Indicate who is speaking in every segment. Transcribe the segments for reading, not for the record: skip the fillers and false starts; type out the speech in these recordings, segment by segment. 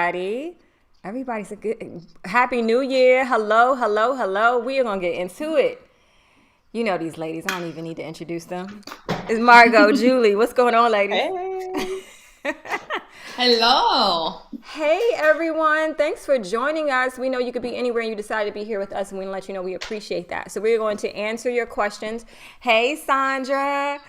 Speaker 1: everybody. Everybody's a good Happy New Year. Hello, hello, hello. We are gonna get into it. You know these ladies. I don't even need to introduce them. It's Margot, Julie. What's going on, ladies?
Speaker 2: Hey.
Speaker 3: Hello.
Speaker 1: Hey, everyone. Thanks for joining us. We know you could be anywhere and you decided to be here with us, and we want to let you know we appreciate that. So we're going to answer your questions. Hey, Sandra.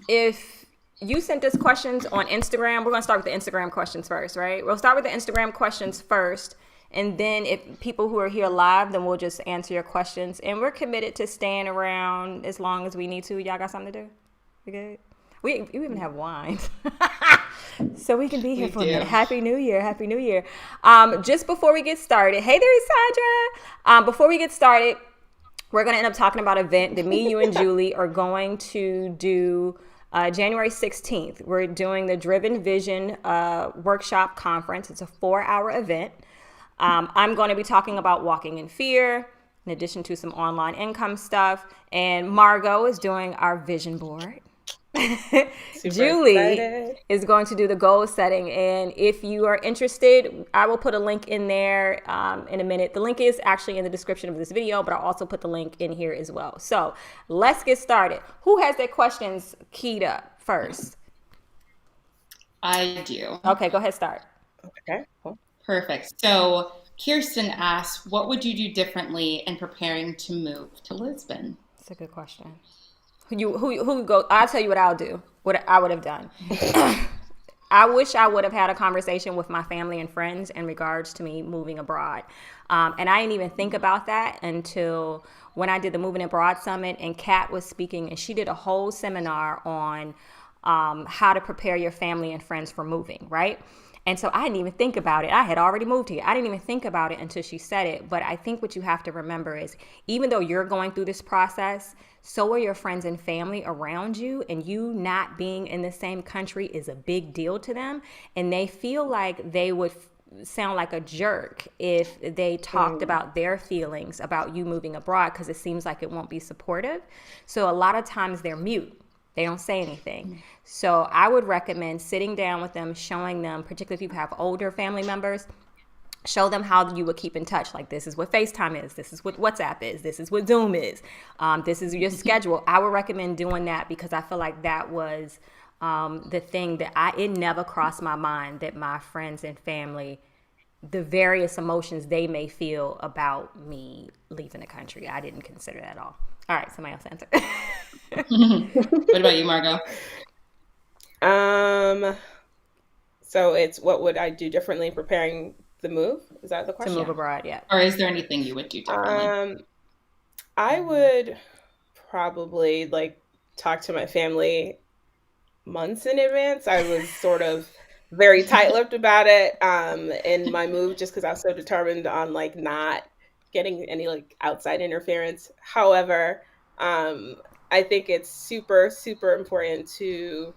Speaker 1: If you sent us questions on Instagram, we're going to start with the Instagram questions first, right? We'll start with the Instagram questions first. And then if people who are here live, then we'll just answer your questions. And we're committed to staying around as long as we need to. Y'all got something to do? We good? We even have wine. So we can be here for a minute. Happy New Year. Happy New Year. Just before we get started, hey there, Sandra. Before we get started, we're going to end up talking about an event that me, you, and Julie are going to do January 16th. We're doing the Driven Vision Workshop Conference. It's a 4-hour event. I'm going to be talking about walking in fear, in addition to some online income stuff. And Margot is doing our vision board. Julie
Speaker 2: excited.
Speaker 1: is going to do the goal setting. And if you are interested, I will put a link in there in a minute. The link is actually in the description of this video, but I'll also put the link in here as well. So let's get started. Who has their questions keyed up first?
Speaker 3: I do.
Speaker 1: Okay, go ahead, start.
Speaker 2: Okay, cool.
Speaker 3: Perfect. So Kirsten asks, what would you do differently in preparing to move to Lisbon?
Speaker 1: That's a good question. Who go? I'll tell you what I'll do. What I would have done. I wish I would have had a conversation with my family and friends in regards to me moving abroad. And I didn't even think about that until when I did the Moving Abroad Summit and Kat was speaking, and she did a whole seminar on how to prepare your family and friends for moving, right? And so I didn't even think about it. I had already moved here. I didn't even think about it until she said it. But I think what you have to remember is even though you're going through this process, so are your friends and family around you, and you not being in the same country is a big deal to them. And they feel like they would sound like a jerk if they talked about their feelings about you moving abroad, because it seems like it won't be supportive. So a lot of times they're mute. They don't say anything. So I would recommend sitting down with them, showing them, particularly if you have older family members, show them how you would keep in touch. Like, this is what FaceTime is. This is what WhatsApp is. This is what Zoom is. This is your schedule. I would recommend doing that because I feel like that was the thing that it never crossed my mind that my friends and family, the various emotions they may feel about me leaving the country, I didn't consider that at all. All right, somebody else answer.
Speaker 3: What about you, Margot?
Speaker 2: So it's what would I do differently preparing the move? Is that the question?
Speaker 1: To move abroad, yeah.
Speaker 3: Or is there anything you would do differently?
Speaker 2: I would probably talk to my family months in advance. I was sort of very tight-lipped about it in my move just because I was so determined on not getting any outside interference. However, I think it's super, super important to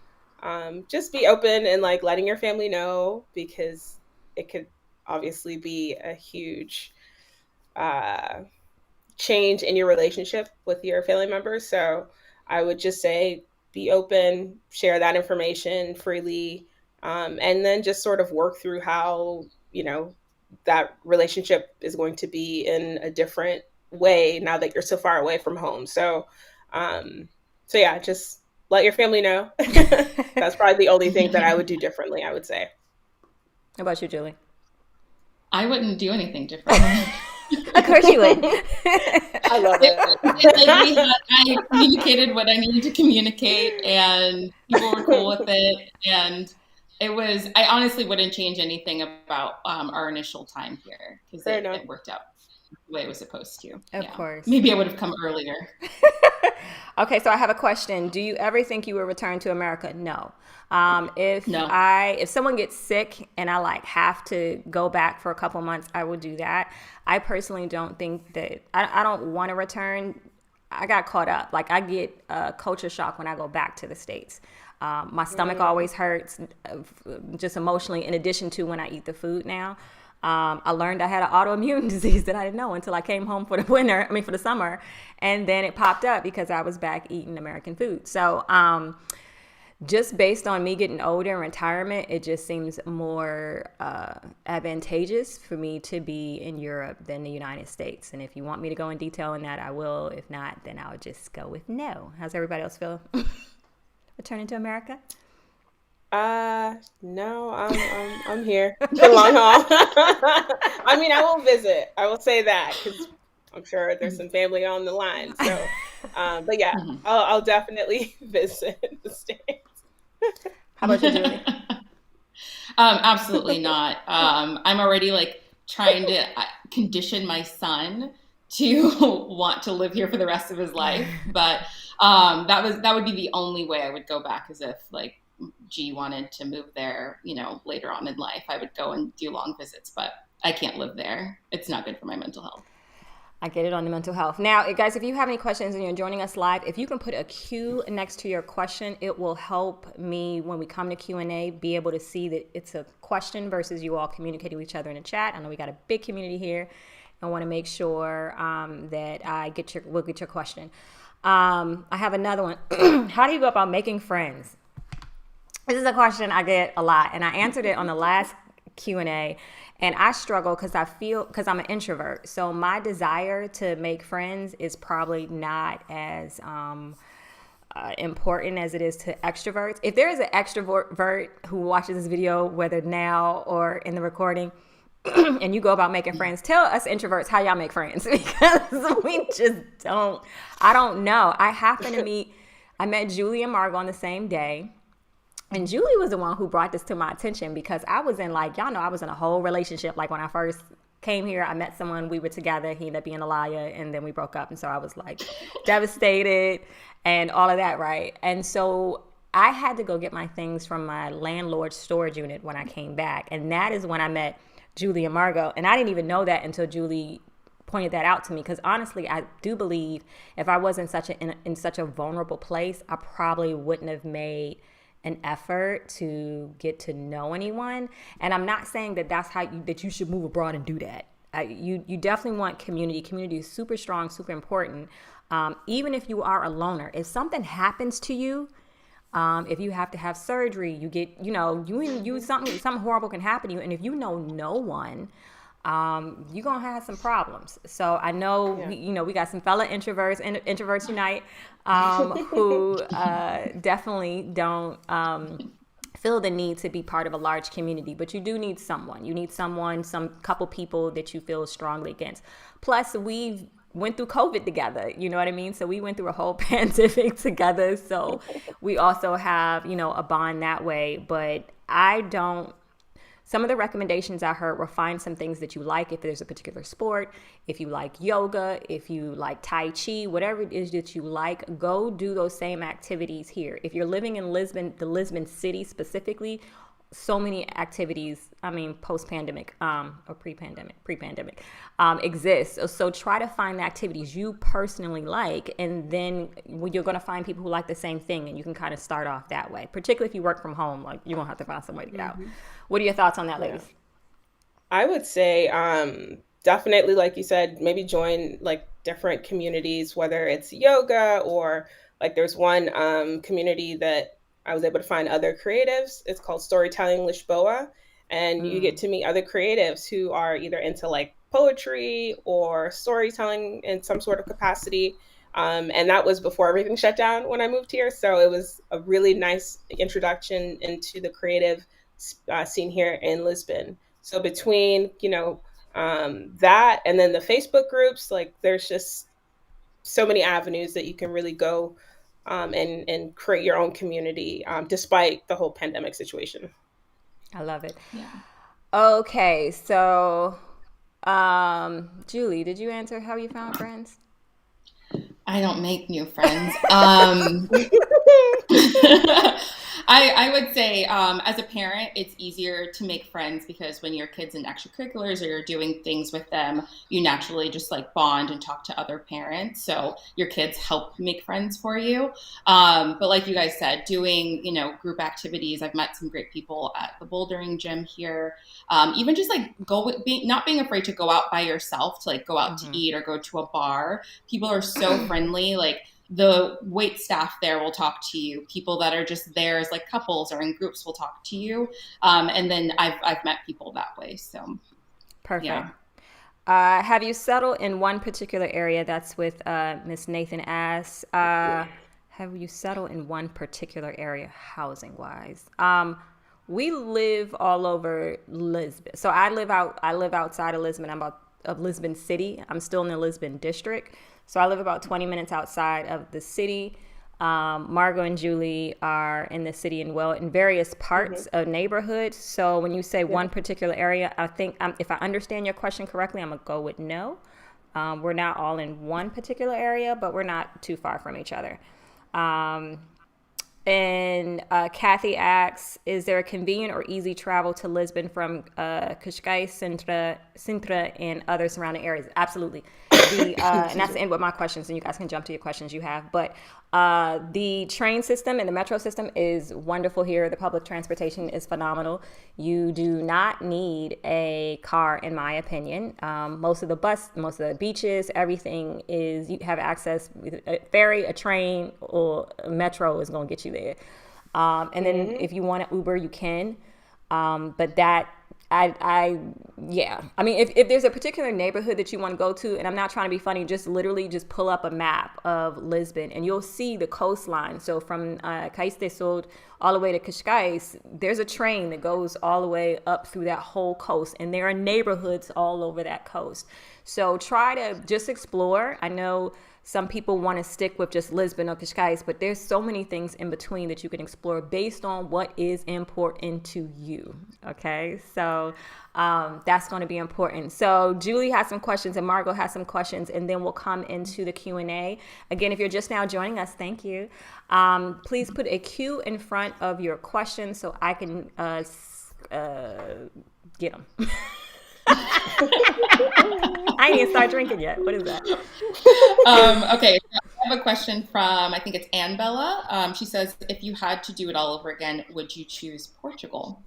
Speaker 2: just be open and letting your family know, because it could obviously be a huge change in your relationship with your family members. So I would just say be open, share that information freely, and then just sort of work through how, that relationship is going to be in a different way now that you're so far away from home. So yeah, just let your family know. That's probably the only thing that I would do differently, I would say.
Speaker 1: How about you, Julie?
Speaker 3: I wouldn't do anything differently.
Speaker 1: Of course you would.
Speaker 2: I love it.
Speaker 3: I communicated what I needed to communicate, and people were cool with it. And I honestly wouldn't change anything about our initial time here, because it worked out the way it was supposed to.
Speaker 1: Of course.
Speaker 3: Maybe I would have come earlier.
Speaker 1: Okay, so I have a question. Do you ever think you will return to America? No. If someone gets sick and I have to go back for a couple months, I will do that. I personally don't think that I don't want to return. I got caught up. I get culture shock when I go back to the States. My stomach always hurts, just emotionally, in addition to when I eat the food now. I learned I had an autoimmune disease that I didn't know until I came home for the summer. And then it popped up because I was back eating American food. So just based on me getting older and retirement, it just seems more advantageous for me to be in Europe than the United States. And if you want me to go in detail on that, I will. If not, then I'll just go with no. How's everybody else feel? Returning to America?
Speaker 2: No, I'm here for long haul. I mean, I will visit. I will say that because I'm sure there's some family on the line. So, but yeah, I'll definitely visit the States.
Speaker 1: How about you, Julie?
Speaker 3: Absolutely not. I'm already like trying to condition my son to want to live here for the rest of his life. But that would be the only way I would go back, is if like G wanted to move there, later on in life. I would go and do long visits, but I can't live there. It's not good for my mental health.
Speaker 1: I get it on the mental health. Now, guys, if you have any questions and you're joining us live, if you can put a Q next to your question, it will help me when we come to Q&A be able to see that it's a question versus you all communicating with each other in the chat. I know we got a big community here. I want to make sure that we'll get your question. I have another one. How do you go about making friends? This is a question I get a lot, and I answered it on the last Q&A. And I struggle because I'm an introvert. So my desire to make friends is probably not as important as it is to extroverts. If there is an extrovert who watches this video, whether now or in the recording, and you go about making friends, tell us introverts how y'all make friends, because we just don't. I don't know. I met Julie and Margot on the same day. And Julie was the one who brought this to my attention, because I was in I was in a whole relationship. Like when I first came here, I met someone, we were together, he ended up being a liar, and then we broke up. And so I was like devastated and all of that, right? And so I had to go get my things from my landlord's storage unit when I came back. And that is when I met Julie and Margot. And I didn't even know that until Julie pointed that out to me, because honestly, I do believe if I was in such a vulnerable place, I probably wouldn't have made an effort to get to know anyone. And I'm not saying that that's that you should move abroad and do that. You definitely want community. Community is super strong, super important. Even if you are a loner, if something happens to you, if you have to have surgery, you get, something horrible can happen to you. And if you know no one, you're going to have some problems. So I know, we got some fellow introverts, Introverts Unite, who definitely don't feel the need to be part of a large community, but you do need someone. You need some couple people that you feel strongly against. Plus, we went through COVID together, you know what I mean? So we went through a whole pandemic together. So we also have, a bond that way. But some of the recommendations I heard were find some things that you like. If there's a particular sport, if you like yoga, if you like Tai Chi, whatever it is that you like, go do those same activities here. If you're living in Lisbon, the Lisbon city specifically, so many activities, post-pandemic or pre-pandemic exist. So try to find the activities you personally like, and then you're going to find people who like the same thing, and you can kind of start off that way. Particularly if you work from home, you're going to have to find some way to get out. What are your thoughts on that, ladies?
Speaker 2: I would say definitely, like you said, maybe join different communities, whether it's yoga or there's one community that I was able to find other creatives. It's called Storytelling Lisboa. And you get to meet other creatives who are either into poetry or storytelling in some sort of capacity. And that was before everything shut down when I moved here. So it was a really nice introduction into the creative scene here in Lisbon. So between, that and then the Facebook groups, there's just so many avenues that you can really go and create your own community despite the whole pandemic situation.
Speaker 1: I love it.
Speaker 3: Yeah.
Speaker 1: Okay, so Julie, did you answer how you found friends?
Speaker 3: I don't make new friends. I would say as a parent, it's easier to make friends because when your kid's in extracurriculars or you're doing things with them, you naturally just bond and talk to other parents. So your kids help make friends for you. But like you guys said, doing, group activities, I've met some great people at the bouldering gym here. Even just not being afraid to go out by yourself, to go out to eat or go to a bar. People are so friendly. the wait staff there will talk to you. People that are just there as like couples or in groups will talk to you. And then I've met people that way. So
Speaker 1: Perfect.
Speaker 3: yeah.
Speaker 1: Have you settled in one particular area? That's with Miss Nathan asks. Have you settled in one particular area housing wise? We live all over Lisbon. So I live outside of Lisbon. I'm of Lisbon City. I'm still in the Lisbon district. So I live about 20 minutes outside of the city. Margot and Julie are in the city and well in various parts of neighborhoods. So when you say one particular area, I think if I understand your question correctly, I'm going to go with no. We're not all in one particular area, but we're not too far from each other. And Kathy asks, is there a convenient or easy travel to Lisbon from Cascais, Sintra, and other surrounding areas? Absolutely. And that's the end with my questions, and you guys can jump to your questions you have. But the train system and the metro system is wonderful here. The public transportation is phenomenal. You do not need a car, in my opinion. Most of the beaches, everything is, you have access with a ferry, a train, or a metro is going to get you there. And then if you want to Uber, you can. But that, yeah. I mean, if there's a particular neighborhood that you want to go to, and I'm not trying to be funny, just literally just pull up a map of Lisbon and you'll see the coastline. So from Cais de Sul all the way to Cascais, there's a train that goes all the way up through that whole coast, and there are neighborhoods all over that coast. So try to just explore. I know some people want to stick with just Lisbon or Cascais, but there's so many things in between that you can explore based on what is important to you. Okay, so that's going to be important. So Julie has some questions and Margot has some questions, and then we'll come into the Q&A. Again, if you're just now joining us, thank you. Please put a Q in front of your questions so I can get them. I ain't even start drinking yet. What is that?
Speaker 3: Okay, so I have a question from, I think it's Annabella. She says, if you had to do it all over again, would you choose Portugal?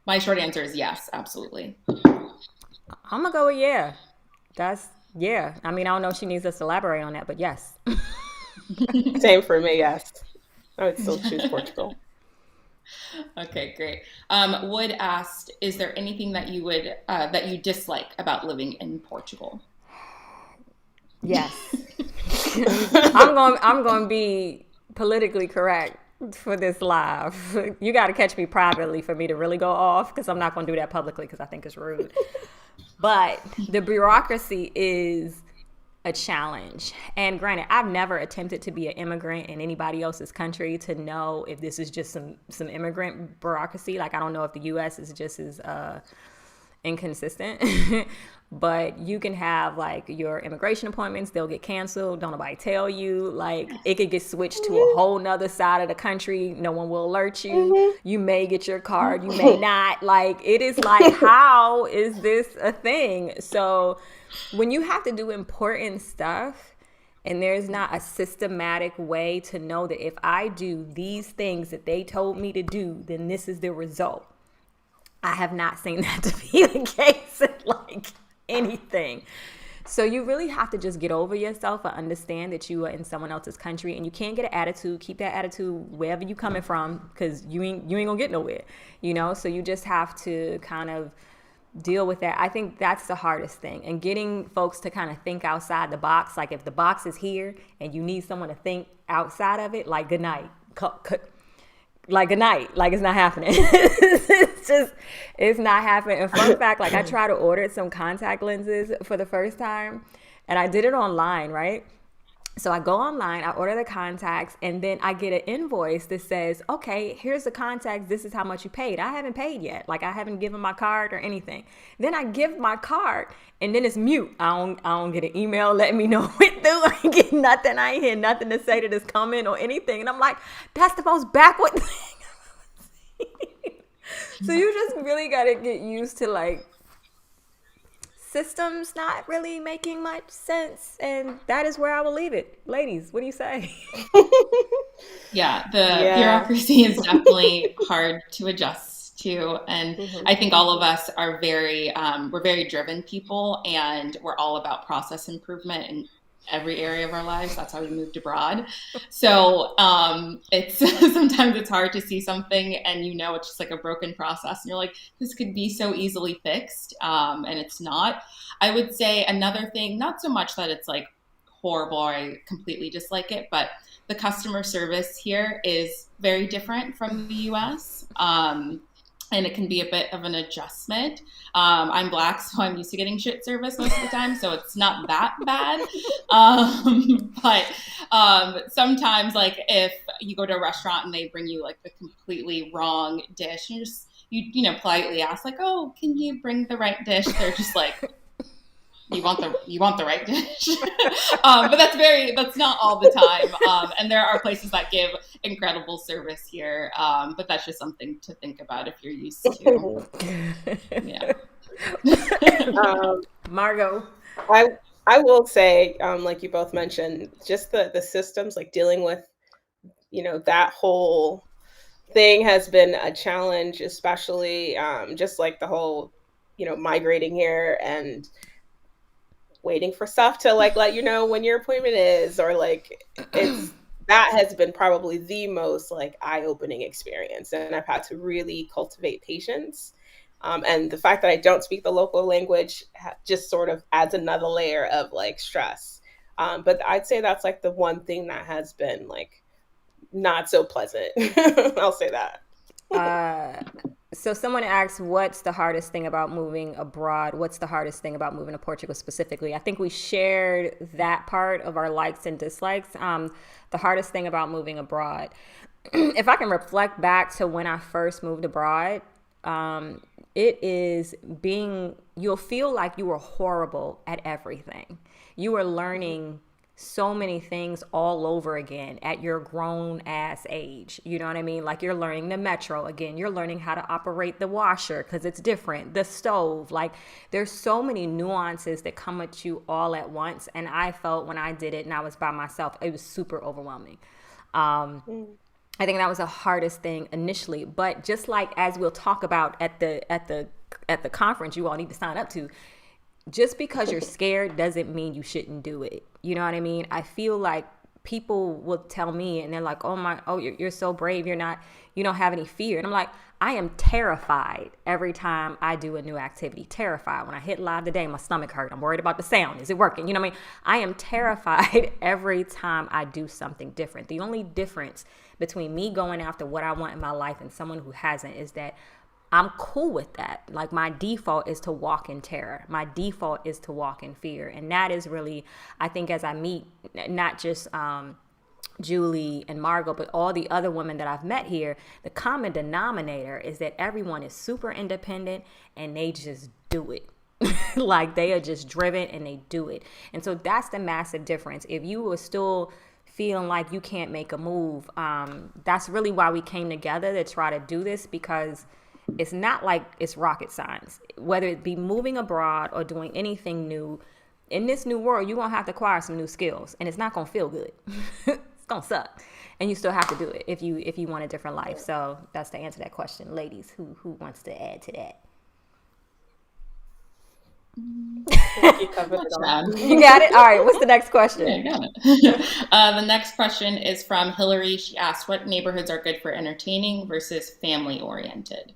Speaker 3: My short answer is yes, absolutely.
Speaker 1: I'm gonna go with yeah. Yeah. I mean, I don't know if she needs us to elaborate on that, but yes.
Speaker 2: Same for me, yes. I would still choose Portugal.
Speaker 3: Okay, great. Wood asked, is there anything that you would that you dislike about living in Portugal?
Speaker 1: Yes. I'm going to be politically correct for this live. You got to catch me privately for me to really go off, because I'm not going to do that publicly because I think it's rude. But the bureaucracy is a challenge. And granted, I've never attempted to be an immigrant in anybody else's country to know if this is just some immigrant bureaucracy. Like, I don't know if the U.S. is just as inconsistent. But you can have like your immigration appointments, they'll get canceled. Don't nobody tell you. Like, it could get switched to a whole nother side of the country. No one will alert you. You may get your card, you may not. Like, it is like, how is this a thing? So when you have to do important stuff and there's not a systematic way to know that if I do these things that they told me to do, then this is the result. I have not seen that to be the case in like anything. So you really have to just get over yourself and understand that you are in someone else's country, and you can't get an attitude. Keep that attitude wherever you coming from, because you ain't gonna get nowhere, you know? So you just have to kind of deal with that. I think that's the hardest thing, and getting folks to kind of think outside the box. Like, if the box is here and you need someone to think outside of it, like, good night. Like, good night. Like, it's not happening. It's not happening. And fun fact, like, I tried to order some contact lenses for the first time, and I did it online, right? So I go online, I order the contacts, and then I get an invoice that says, okay, here's the contacts. This is how much you paid. I haven't paid yet. Like, I haven't given my card or anything. Then I give my card, and then it's mute. I don't get an email letting me know it through. I ain't get nothing. I ain't hear nothing to say that it's coming or anything. And I'm like, that's the most backward thing. So you just really got to get used to, like, systems not really making much sense, and that is where I will leave it. Ladies, what do you say?
Speaker 3: Yeah, the bureaucracy is definitely hard to adjust to, and I think all of us are we're very driven people, and we're all about process improvement, and every area of our lives. That's how we moved abroad. So it's sometimes it's hard to see something and it's just like a broken process. And you're like, this could be so easily fixed. And it's not. I would say another thing, not so much that it's like horrible or I completely dislike it, but the customer service here is very different from the US. And it can be a bit of an adjustment. I'm Black, so I'm used to getting shit service most of the time, so it's not that bad. But sometimes, like, if you go to a restaurant and they bring you like the completely wrong dish, and you politely ask, like, "Oh, can you bring the right dish?" They're just like, you want the right dish. But that's not all the time. And there are places that give incredible service here. But that's just something to think about if you're used to. Yeah.
Speaker 1: Margot.
Speaker 2: I will say, like you both mentioned, just the systems, like dealing with, that whole thing has been a challenge, especially just like the whole, migrating here and waiting for stuff to like let you know when your appointment is, or like that has been probably the most like eye-opening experience, and I've had to really cultivate patience. And the fact that I don't speak the local language just sort of adds another layer of like stress. But I'd say that's like the one thing that has been like not so pleasant. I'll say that.
Speaker 1: So someone asked, what's the hardest thing about moving abroad? What's the hardest thing about moving to Portugal specifically? I think we shared that part of our likes and dislikes. The hardest thing about moving abroad, if I can reflect back to when I first moved abroad, it is you'll feel like you were horrible at everything. You are learning so many things all over again at your grown ass age. You know what I mean? Like, you're learning the metro again. You're learning how to operate the washer because it's different. The stove. Like, there's so many nuances that come at you all at once. And I felt when I did it and I was by myself, it was super overwhelming. I think that was the hardest thing initially. But just like as we'll talk about at the conference you all need to sign up to, just because you're scared doesn't mean you shouldn't do it. You know what I mean? I feel like people will tell me and they're like, you're so brave. You don't have any fear. And I'm like, I am terrified every time I do a new activity. Terrified. When I hit live today, my stomach hurt. I'm worried about the sound. Is it working? You know what I mean? I am terrified every time I do something different. The only difference between me going after what I want in my life and someone who hasn't is that I'm cool with that. Like, my default is to walk in terror. My default is to walk in fear. And that is really, I think, as I meet not just Julie and Margot, but all the other women that I've met here, the common denominator is that everyone is super independent and they just do it. Like, they are just driven and they do it. And so that's the massive difference. If you were still feeling like you can't make a move, that's really why we came together to try to do this, because it's not like it's rocket science. Whether it be moving abroad or doing anything new, in this new world, you're going to have to acquire some new skills, and it's not going to feel good. It's going to suck. And you still have to do it if you want a different life. So that's to answer that question. Ladies, who wants to add to that?
Speaker 2: You covered it all.
Speaker 1: You got it? All right. What's the next question?
Speaker 3: Yeah, I got it. The next question is from Hillary. She asked, what neighborhoods are good for entertaining versus family-oriented?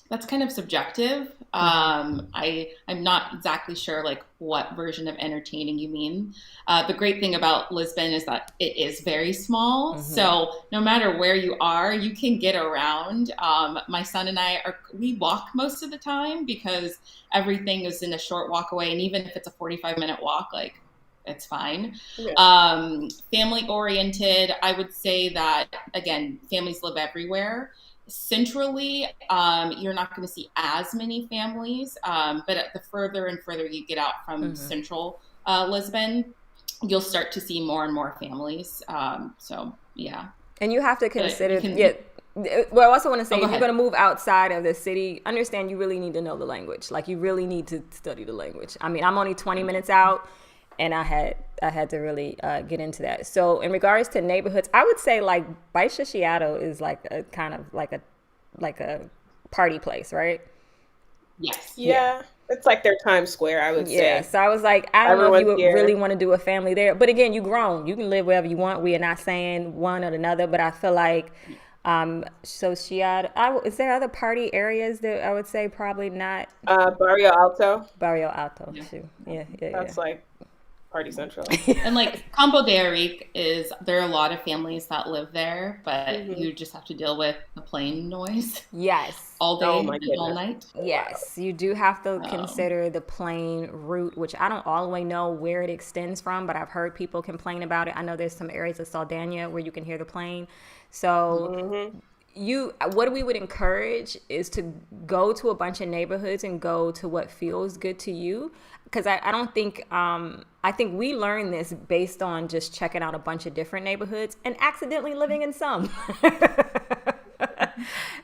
Speaker 3: That's kind of subjective. I'm not exactly sure like what version of entertaining you mean. The great thing about Lisbon is that it is very small. Mm-hmm. So no matter where you are, you can get around. My son and we walk most of the time because everything is in a short walk away. And even if it's a 45-minute walk, like, it's fine. Yeah. Family oriented, I would say that, again, families live everywhere. Centrally, you're not going to see as many families, but at the further and further you get out from central Lisbon, you'll start to see more and more families. So, yeah.
Speaker 1: And you have to consider, well, I also want to say, if you're going to move outside of the city, understand you really need to know the language. Like, you really need to study the language. I mean, I'm only 20 minutes out. And I had to really get into that. So in regards to neighborhoods, I would say like Baixo Chiado is like a kind of like a party place, right?
Speaker 3: Yes.
Speaker 2: Yeah. It's like their Times Square, I would
Speaker 1: Yeah,
Speaker 2: say.
Speaker 1: so I was like, I don't know if you
Speaker 2: Everyone's
Speaker 1: would really
Speaker 2: here.
Speaker 1: want to do a family there. But again, you grown. You can live wherever you want. We are not saying one or another, but I feel like, so is there other party areas that I would say probably not
Speaker 2: Barrio Alto.
Speaker 1: Barrio Alto?
Speaker 3: Yeah.
Speaker 1: Shoot. Yeah, yeah,
Speaker 2: That's like Party Central.
Speaker 3: And like Campo de Arique there are a lot of families that live there, but
Speaker 2: Hmm.
Speaker 3: you just have to deal with the plane noise
Speaker 1: Yes.
Speaker 3: all
Speaker 2: Oh
Speaker 3: day
Speaker 2: my
Speaker 3: and all
Speaker 2: goodness.
Speaker 3: night.
Speaker 1: Yes, you do have to
Speaker 3: Um,
Speaker 1: consider the plane route, which I don't all the way know where it extends from, but I've heard people complain about it. I know there's some areas of Sardinia where you can hear the plane. So
Speaker 2: Hmm.
Speaker 1: what we would encourage is to go to a bunch of neighborhoods and go to what feels good to you, because I don't think I think we learned this based on just checking out a bunch of different neighborhoods and accidentally living in some.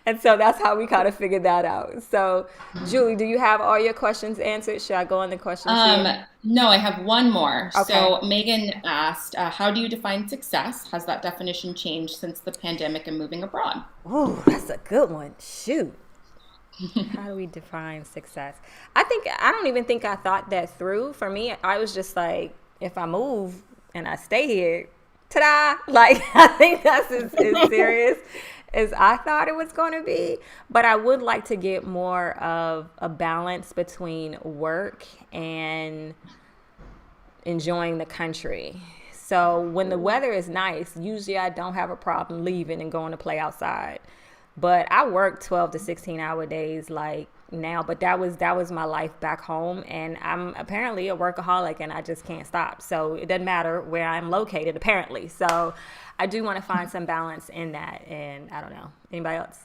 Speaker 1: And so that's how we kind of figured that out. So Julie, do you have all your questions answered? Should I go on the questions
Speaker 3: um,
Speaker 1: here?
Speaker 3: no, I have one more.
Speaker 1: Okay.
Speaker 3: So Megan asked, how do you define success? Has that definition changed since the pandemic and moving abroad?
Speaker 1: Ooh, that's a good one. Shoot. How do we define success? I don't even think I thought that through. For me, I was just like, if I move and I stay here, ta-da! Like, I think that's as serious as I thought it was going to be. But I would like to get more of a balance between work and enjoying the country. So when the weather is nice, usually I don't have a problem leaving and going to play outside. But I work 12 to 16-hour days like now, but that was my life back home, and I'm apparently a workaholic and I just can't stop. So it doesn't matter where I'm located apparently. So I do want to find some balance in that, and I don't know. Anybody else?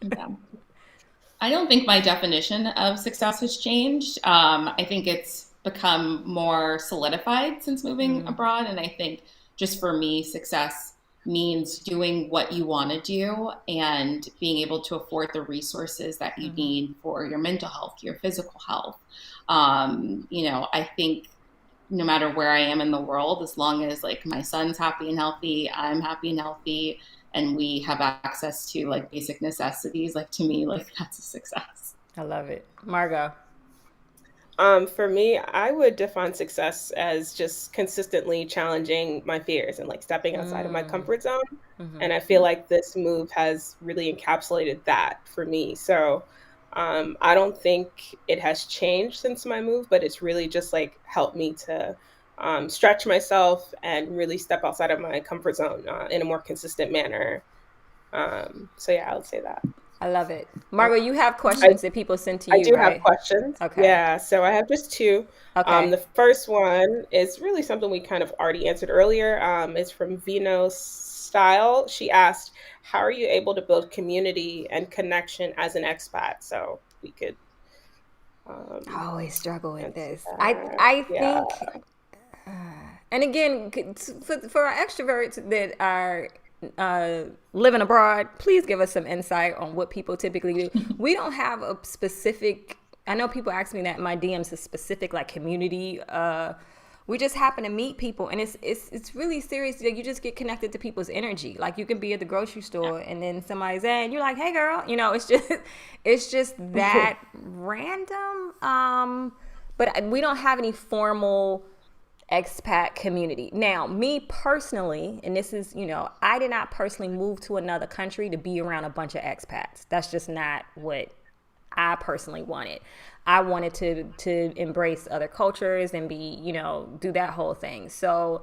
Speaker 3: Yeah. I don't think my definition of success has changed. I think it's become more solidified since moving abroad. And I think just for me, success means doing what you want to do and being able to afford the resources that you need for your mental health, your physical health. I think no matter where I am in the world, as long as like my son's happy and healthy, I'm happy and healthy, and we have access to like basic necessities, like to me, like that's a success.
Speaker 1: I love it. Margot.
Speaker 2: For me, I would define success as just consistently challenging my fears and like stepping outside of my comfort zone. And I feel like this move has really encapsulated that for me. So I don't think it has changed since my move, but it's really just like helped me to stretch myself and really step outside of my comfort zone in a more consistent manner. So yeah, I would say that.
Speaker 1: I love it. Margot, you have
Speaker 2: I
Speaker 1: questions that people send to
Speaker 2: I
Speaker 1: you,
Speaker 2: do have
Speaker 1: right?
Speaker 2: questions.
Speaker 1: Okay.
Speaker 2: Yeah, so I have just two.
Speaker 1: Okay.
Speaker 2: The first one is really something we kind of already answered earlier. It's from Vino Style. She asked, "How are you able to build community and connection as an expat?" So we could
Speaker 1: I
Speaker 2: um,
Speaker 1: always struggle with
Speaker 2: answer
Speaker 1: this. I
Speaker 2: that.
Speaker 1: I
Speaker 2: Yeah.
Speaker 1: think, and again, for our extroverts that are living abroad, please give us some insight on what people typically do. We don't have a specific. I know people ask me that in my DMs, a specific like community. We just happen to meet people, and it's really serious. You just get connected to people's energy. Like you can be at the grocery store, and then somebody's there, and you're like, "Hey, girl," it's just that random. But we don't have any formal expat community. Now, me personally, and this is, I did not personally move to another country to be around a bunch of expats. That's just not what I personally wanted. I wanted to embrace other cultures and be, do that whole thing. So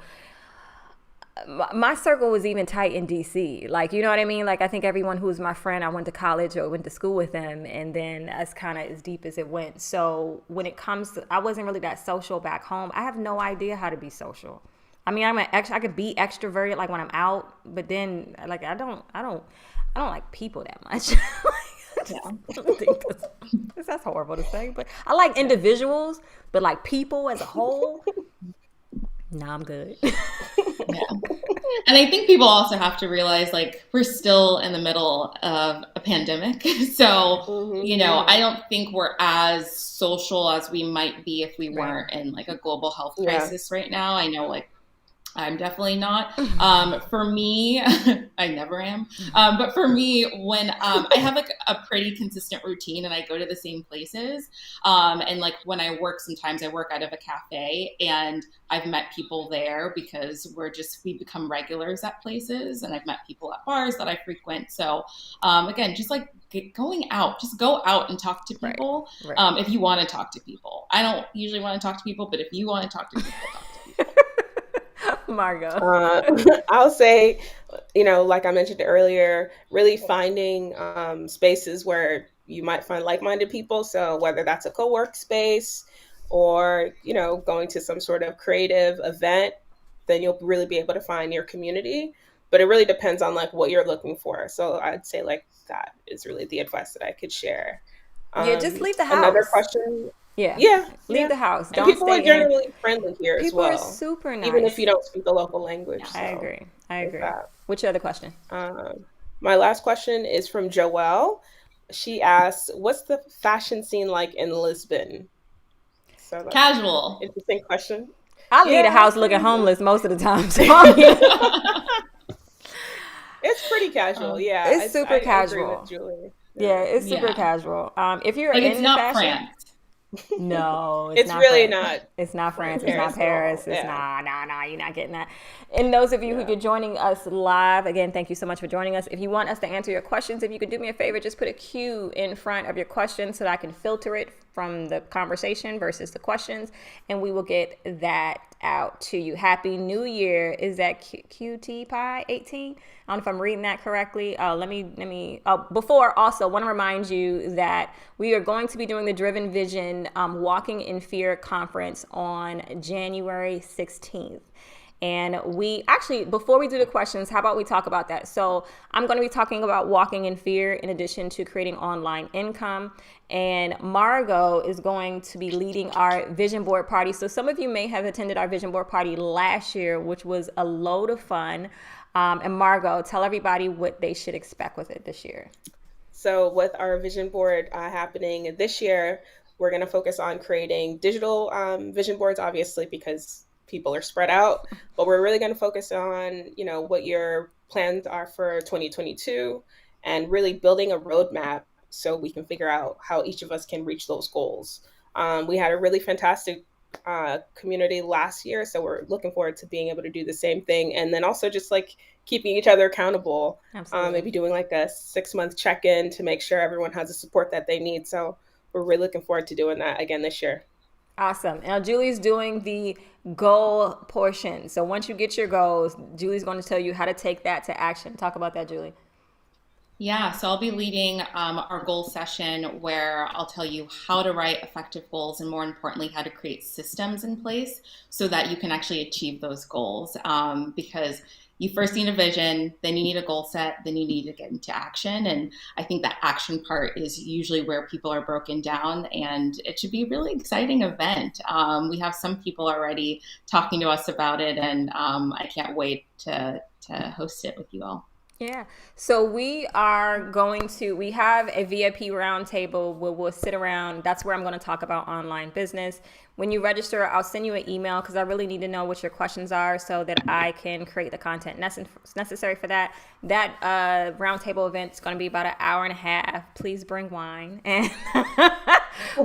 Speaker 1: my circle was even tight in DC. Like, you know what I mean? Like, I think everyone who was my friend, I went to college or went to school with them, and then that's kind of as deep as it went. So when it comes to, I wasn't really that social back home. I have no idea how to be social. I mean, I could be extroverted like when I'm out, but then like I don't like people that much. That's horrible to say, but I like individuals, but like people as a whole, nah, I'm good.
Speaker 3: Yeah. And I think people also have to realize like we're still in the middle of a pandemic. So, I don't think we're as social as we might be if we
Speaker 1: Right.
Speaker 3: weren't in like a global health
Speaker 2: Yeah.
Speaker 3: crisis right now. I know like I'm definitely not. For me, I never am. But for me, when I have like a pretty consistent routine and I go to the same places, and like when I work, sometimes I work out of a cafe and I've met people there because we become regulars at places, and I've met people at bars that I frequent. So again, just like going out, just go out and talk to people.
Speaker 1: Right.
Speaker 3: If you want to talk to people. I don't usually want to talk to people, but if you want to talk to people, talk to people.
Speaker 1: Margot.
Speaker 2: I'll say, like I mentioned earlier, really finding spaces where you might find like-minded people. So whether that's a co-work space or, going to some sort of creative event, then you'll really be able to find your community. But it really depends on like what you're looking for. So I'd say like that is really the advice that I could share.
Speaker 1: Yeah, just leave the
Speaker 2: Another
Speaker 1: house.
Speaker 2: question.
Speaker 1: Yeah.
Speaker 2: Yeah,
Speaker 1: Leave the house.
Speaker 2: and
Speaker 1: Don't
Speaker 2: people are
Speaker 1: stay in.
Speaker 2: generally friendly here as
Speaker 1: People are
Speaker 2: well,
Speaker 1: super
Speaker 2: even if
Speaker 1: nice.
Speaker 2: you don't speak the local language.
Speaker 1: I
Speaker 2: So
Speaker 1: agree.
Speaker 2: there's that.
Speaker 1: What's your other question?
Speaker 2: My last question is from Joelle. She asks, "What's the fashion scene like in Lisbon?" So that's an
Speaker 3: Casual.
Speaker 2: interesting question.
Speaker 1: I leave the house looking homeless most of the time. So
Speaker 2: It's pretty casual. Yeah,
Speaker 1: it's super
Speaker 2: I agree
Speaker 1: casual.
Speaker 2: with Julie.
Speaker 1: Yeah, it's super
Speaker 3: Yeah.
Speaker 1: casual. If you're
Speaker 3: Like, it's
Speaker 1: in
Speaker 3: not
Speaker 1: fashion,
Speaker 3: France.
Speaker 1: no,
Speaker 2: It's
Speaker 1: not
Speaker 2: really
Speaker 1: France.
Speaker 2: not
Speaker 1: It's not France. It's
Speaker 2: Paris
Speaker 1: not
Speaker 2: at all.
Speaker 1: Paris. It's
Speaker 2: Yeah.
Speaker 1: nah. You're not getting that. And those of you who
Speaker 2: Yeah.
Speaker 1: are joining us live, again, thank you so much for joining us. If you want us to answer your questions, if you could do me a favor, just put a Q in front of your question so that I can filter it from the conversation versus the questions, and we will get that out to you. Happy New Year. Is that QT Pie 18? I don't know if I'm reading that correctly. Let me. Before, also want to remind you that we are going to be doing the Driven Vision Walking in Fear conference on January 16th. And we actually, before we do the questions, how about we talk about that? So I'm going to be talking about walking in fear in addition to creating online income. And Margot is going to be leading our vision board party. So some of you may have attended our vision board party last year, which was a load of fun. And Margot, tell everybody what they should expect with it this year.
Speaker 2: So with our vision board happening this year, we're going to focus on creating digital vision boards, obviously, because people are spread out. But we're really going to focus on, what your plans are for 2022 and really building a roadmap so we can figure out how each of us can reach those goals. We had a really fantastic community last year, so we're looking forward to being able to do the same thing, and then also just like keeping each other accountable. Maybe doing like a 6-month check-in to make sure everyone has the support that they need. So we're really looking forward to doing that again this year.
Speaker 1: Awesome. Now Julie's doing the goal portion. So once you get your goals, Julie's going to tell you how to take that to action. Talk about that, Julie.
Speaker 3: Yeah, so I'll be leading our goal session where I'll tell you how to write effective goals and, more importantly, how to create systems in place so that you can actually achieve those goals. Because you first need a vision, then you need a goal set, then you need to get into action. And I think that action part is usually where people are broken down, and it should be a really exciting event. We have some people already talking to us about it, and I can't wait to host it with you all.
Speaker 1: Yeah. So we have a VIP roundtable where we'll sit around. That's where I'm going to talk about online business. When you register, I'll send you an email because I really need to know what your questions are so that I can create the content necessary for that. That roundtable event is going to be about an hour and a half. Please bring wine, and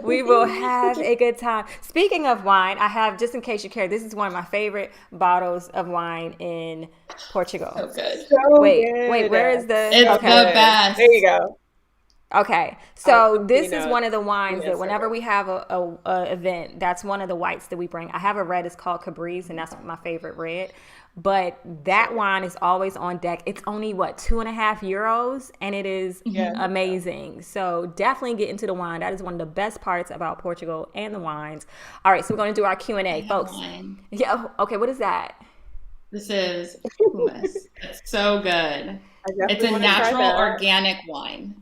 Speaker 1: we will have a good time. Speaking of wine, I have, just in case you care, this is one of my favorite bottles of wine in Portugal.
Speaker 3: So good.
Speaker 1: Wait, where is the?
Speaker 3: It's the best.
Speaker 2: There you go.
Speaker 1: Okay, so this is one of the wines that whenever we have a event, that's one of the whites that we bring. I have a red, it's called Cabriz, and that's my favorite red. But that wine is always on deck. It's only, €2.50, and it is amazing. So definitely get into the wine. That is one of the best parts about Portugal and the wines. All right, so we're going to do our Q&A, folks. Yeah. Okay, what is that?
Speaker 3: This is hummus. It's so good. It's a natural organic wine.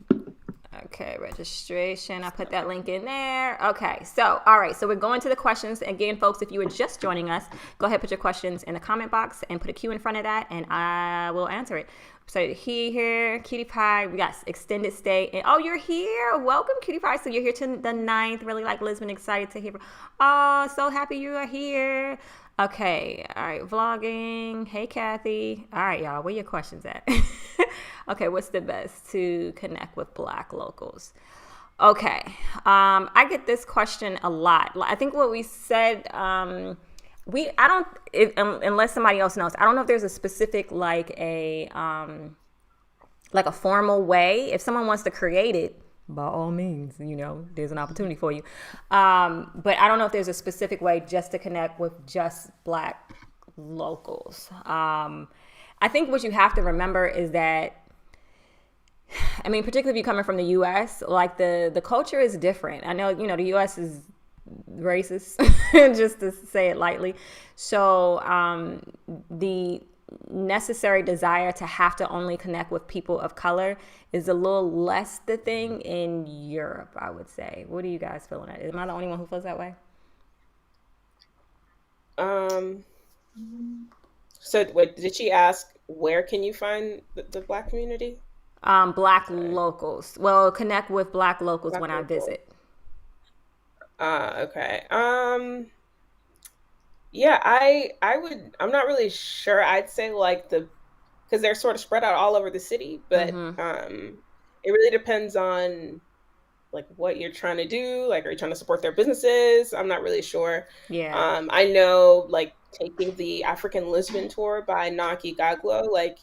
Speaker 1: Okay, registration. I put that link in there. Okay, so, all right. So we're going to the questions. Again, folks, if you were just joining us, go ahead, put your questions in the comment box and put a Q in front of that, and I will answer it. So here, Cutie Pie, we got extended stay. And, oh, you're here. Welcome, Cutie Pie. So you're here to the 9th. Really like Lisbon. Excited to hear. Oh, so happy you are here. Okay, all right, vlogging. Hey, Kathy. All right, y'all, where your questions at? Okay, what's the best to connect with Black locals? Okay, I get this question a lot. I think what we said, I don't, unless somebody else knows, I don't know if there's a specific like a formal way. If someone wants to create it, by all means, there's an opportunity for you. But I don't know if there's a specific way just to connect with just Black locals. I think what you have to remember is that, I mean, particularly if you're coming from the U.S., like the culture is different. I know, the U.S. is racist, just to say it lightly. So the necessary desire to have to only connect with people of color is a little less the thing in Europe, I would say. What are you guys feeling? Am I the only one who feels that way?
Speaker 2: So what did she ask? Where can you find the Black community?
Speaker 1: Black
Speaker 2: Sorry,
Speaker 1: locals. Well, connect with Black locals
Speaker 2: Black
Speaker 1: when I
Speaker 2: local.
Speaker 1: visit.
Speaker 2: Okay. Yeah, I would. I'm not really sure. I'd say like because they're sort of spread out all over the city, but
Speaker 1: Mm-hmm.
Speaker 2: it really depends on like what you're trying to do. Like, are you trying to support their businesses? I'm not really sure.
Speaker 1: Yeah.
Speaker 2: I know like taking the African Lisbon tour by Naki Gaglo, like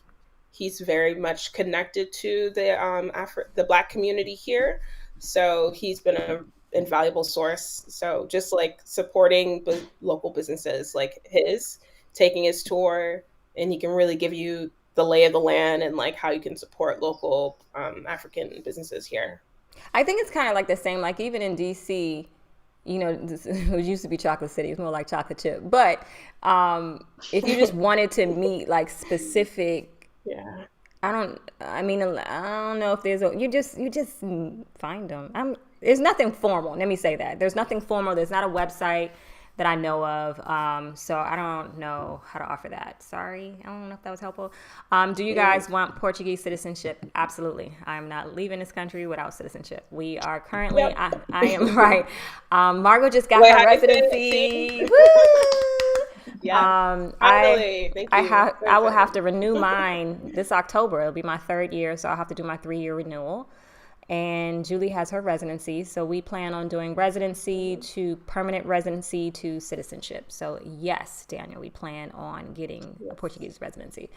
Speaker 2: he's very much connected to the Black community here. So he's been a invaluable source. So just like supporting local businesses like his, taking his tour, and he can really give you the lay of the land and like how you can support local African businesses here.
Speaker 1: I think it's kind of like the same, like even in DC, it used to be Chocolate City. It's more like chocolate chip. But if you just wanted to meet like specific,
Speaker 2: Yeah.
Speaker 1: I don't know if you just find them. There's nothing formal. Let me say that. There's nothing formal. There's not a website that I know of. So I don't know how to offer that. Sorry. I don't know if that was helpful. Do you
Speaker 2: Mm.
Speaker 1: guys want Portuguese citizenship? Absolutely. I'm not leaving this country without citizenship. We are currently,
Speaker 2: Yep.
Speaker 1: I am right. Margot just got
Speaker 2: Wait,
Speaker 1: her
Speaker 2: how do you say it?
Speaker 1: residency.
Speaker 2: See?
Speaker 1: Woo!
Speaker 2: Yes.
Speaker 1: I
Speaker 2: Finally. Thank you. So
Speaker 1: I will have
Speaker 2: excited.
Speaker 1: to renew mine this October. It'll be my third year, so I'll have to do my 3-year renewal. And Julie has her residency, so we plan on doing residency to permanent residency to citizenship. So yes, Daniel, we plan on getting a
Speaker 2: Yes.
Speaker 1: Portuguese residency.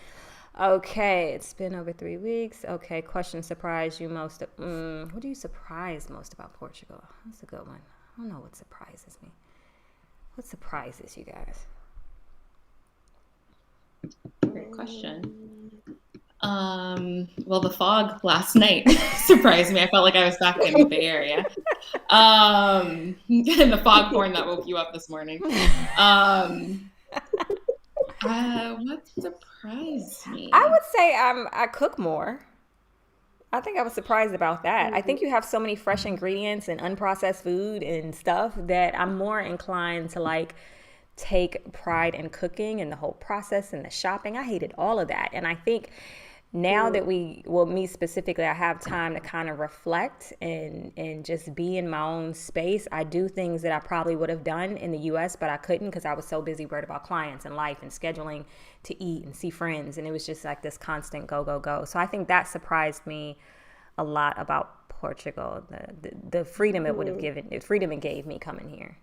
Speaker 1: Okay, it's been over 3 weeks. Okay, question surprised you most. What do you surprise most about Portugal? That's a good one. I don't know what surprises me. What surprises you guys?
Speaker 3: Great question. Well, the fog last night surprised me. I felt like I was back in the Bay Area. And the foghorn that woke you up this morning. Um, what surprised
Speaker 1: I
Speaker 3: me?
Speaker 1: would say I cook more. I think I was surprised about that. I think you have so many fresh ingredients and unprocessed food and stuff that I'm more inclined to like take pride in cooking and the whole process and the shopping. I hated all of that. And I think now that me specifically, I have time to kind of reflect and just be in my own space. I do things that I probably would have done in the US, but I couldn't because I was so busy worried about clients and life and scheduling to eat and see friends. And it was just like this constant go, go, go. So I think that surprised me a lot about Portugal, the freedom it would have
Speaker 2: Mhm.
Speaker 1: given, the freedom it gave me coming here.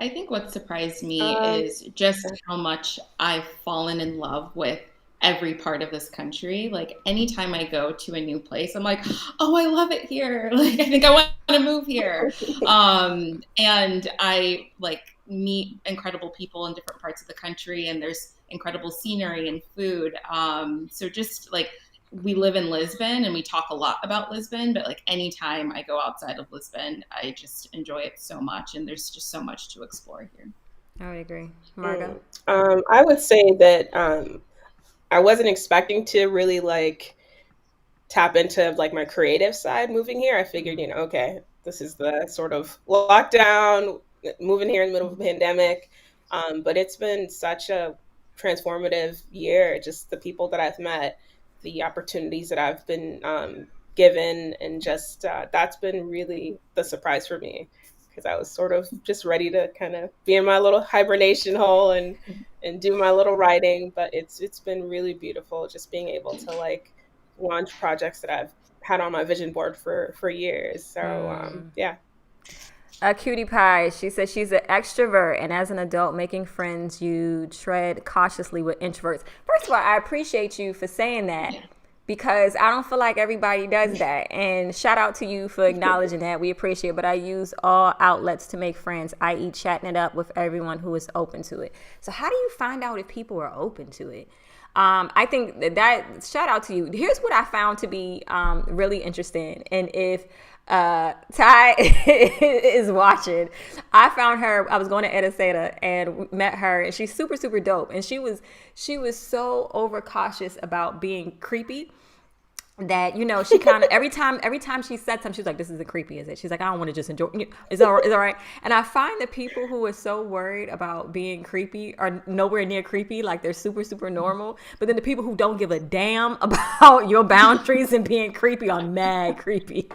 Speaker 3: I think what surprised me
Speaker 2: Um,
Speaker 3: is just how much I've fallen in love with every part of this country. Like anytime I go to a new place, I'm like, oh, I love it here. Like I think I want to move here. And I like meet incredible people in different parts of the country, and there's incredible scenery and food. So just like we live in Lisbon and we talk a lot about Lisbon, but like anytime I go outside of Lisbon, I just enjoy it so much. And there's just so much to explore here.
Speaker 1: I would agree. Margo?
Speaker 2: mm. I would say that I wasn't expecting to really like tap into like my creative side moving here. I figured, okay, this is the sort of lockdown, moving here in the middle of a pandemic. But it's been such a transformative year. Just the people that I've met, the opportunities that I've been given, and just that's been really the surprise for me because I was sort of just ready to kind of be in my little hibernation hole and do my little writing. But it's been really beautiful just being able to like launch projects that I've had on my vision board for years. So yeah.
Speaker 1: Cutie Pie, she says she's an extrovert, and as an adult making friends, you tread cautiously with introverts. First of all, I appreciate you for saying that, because I don't feel like everybody does that. And shout out to you for acknowledging that. We appreciate it. But I use all outlets to make friends, i.e. chatting it up with everyone who is open to it. So how do you find out if people are open to it? I think that shout out to you. Here's what I found to be really interesting. And if Ty is watching, I found her, I was going to Ediseta and met her, and she's super, super dope. And she was so overcautious about being creepy that, you know, she kind of, every time she said something, she was like, this isn't creepy, is it? She's like, I don't want to just enjoy, is all right. And I find that people who are so worried about being creepy are nowhere near creepy. Like, they're super, super normal. But then the people who don't give a damn about your boundaries and being creepy are mad creepy.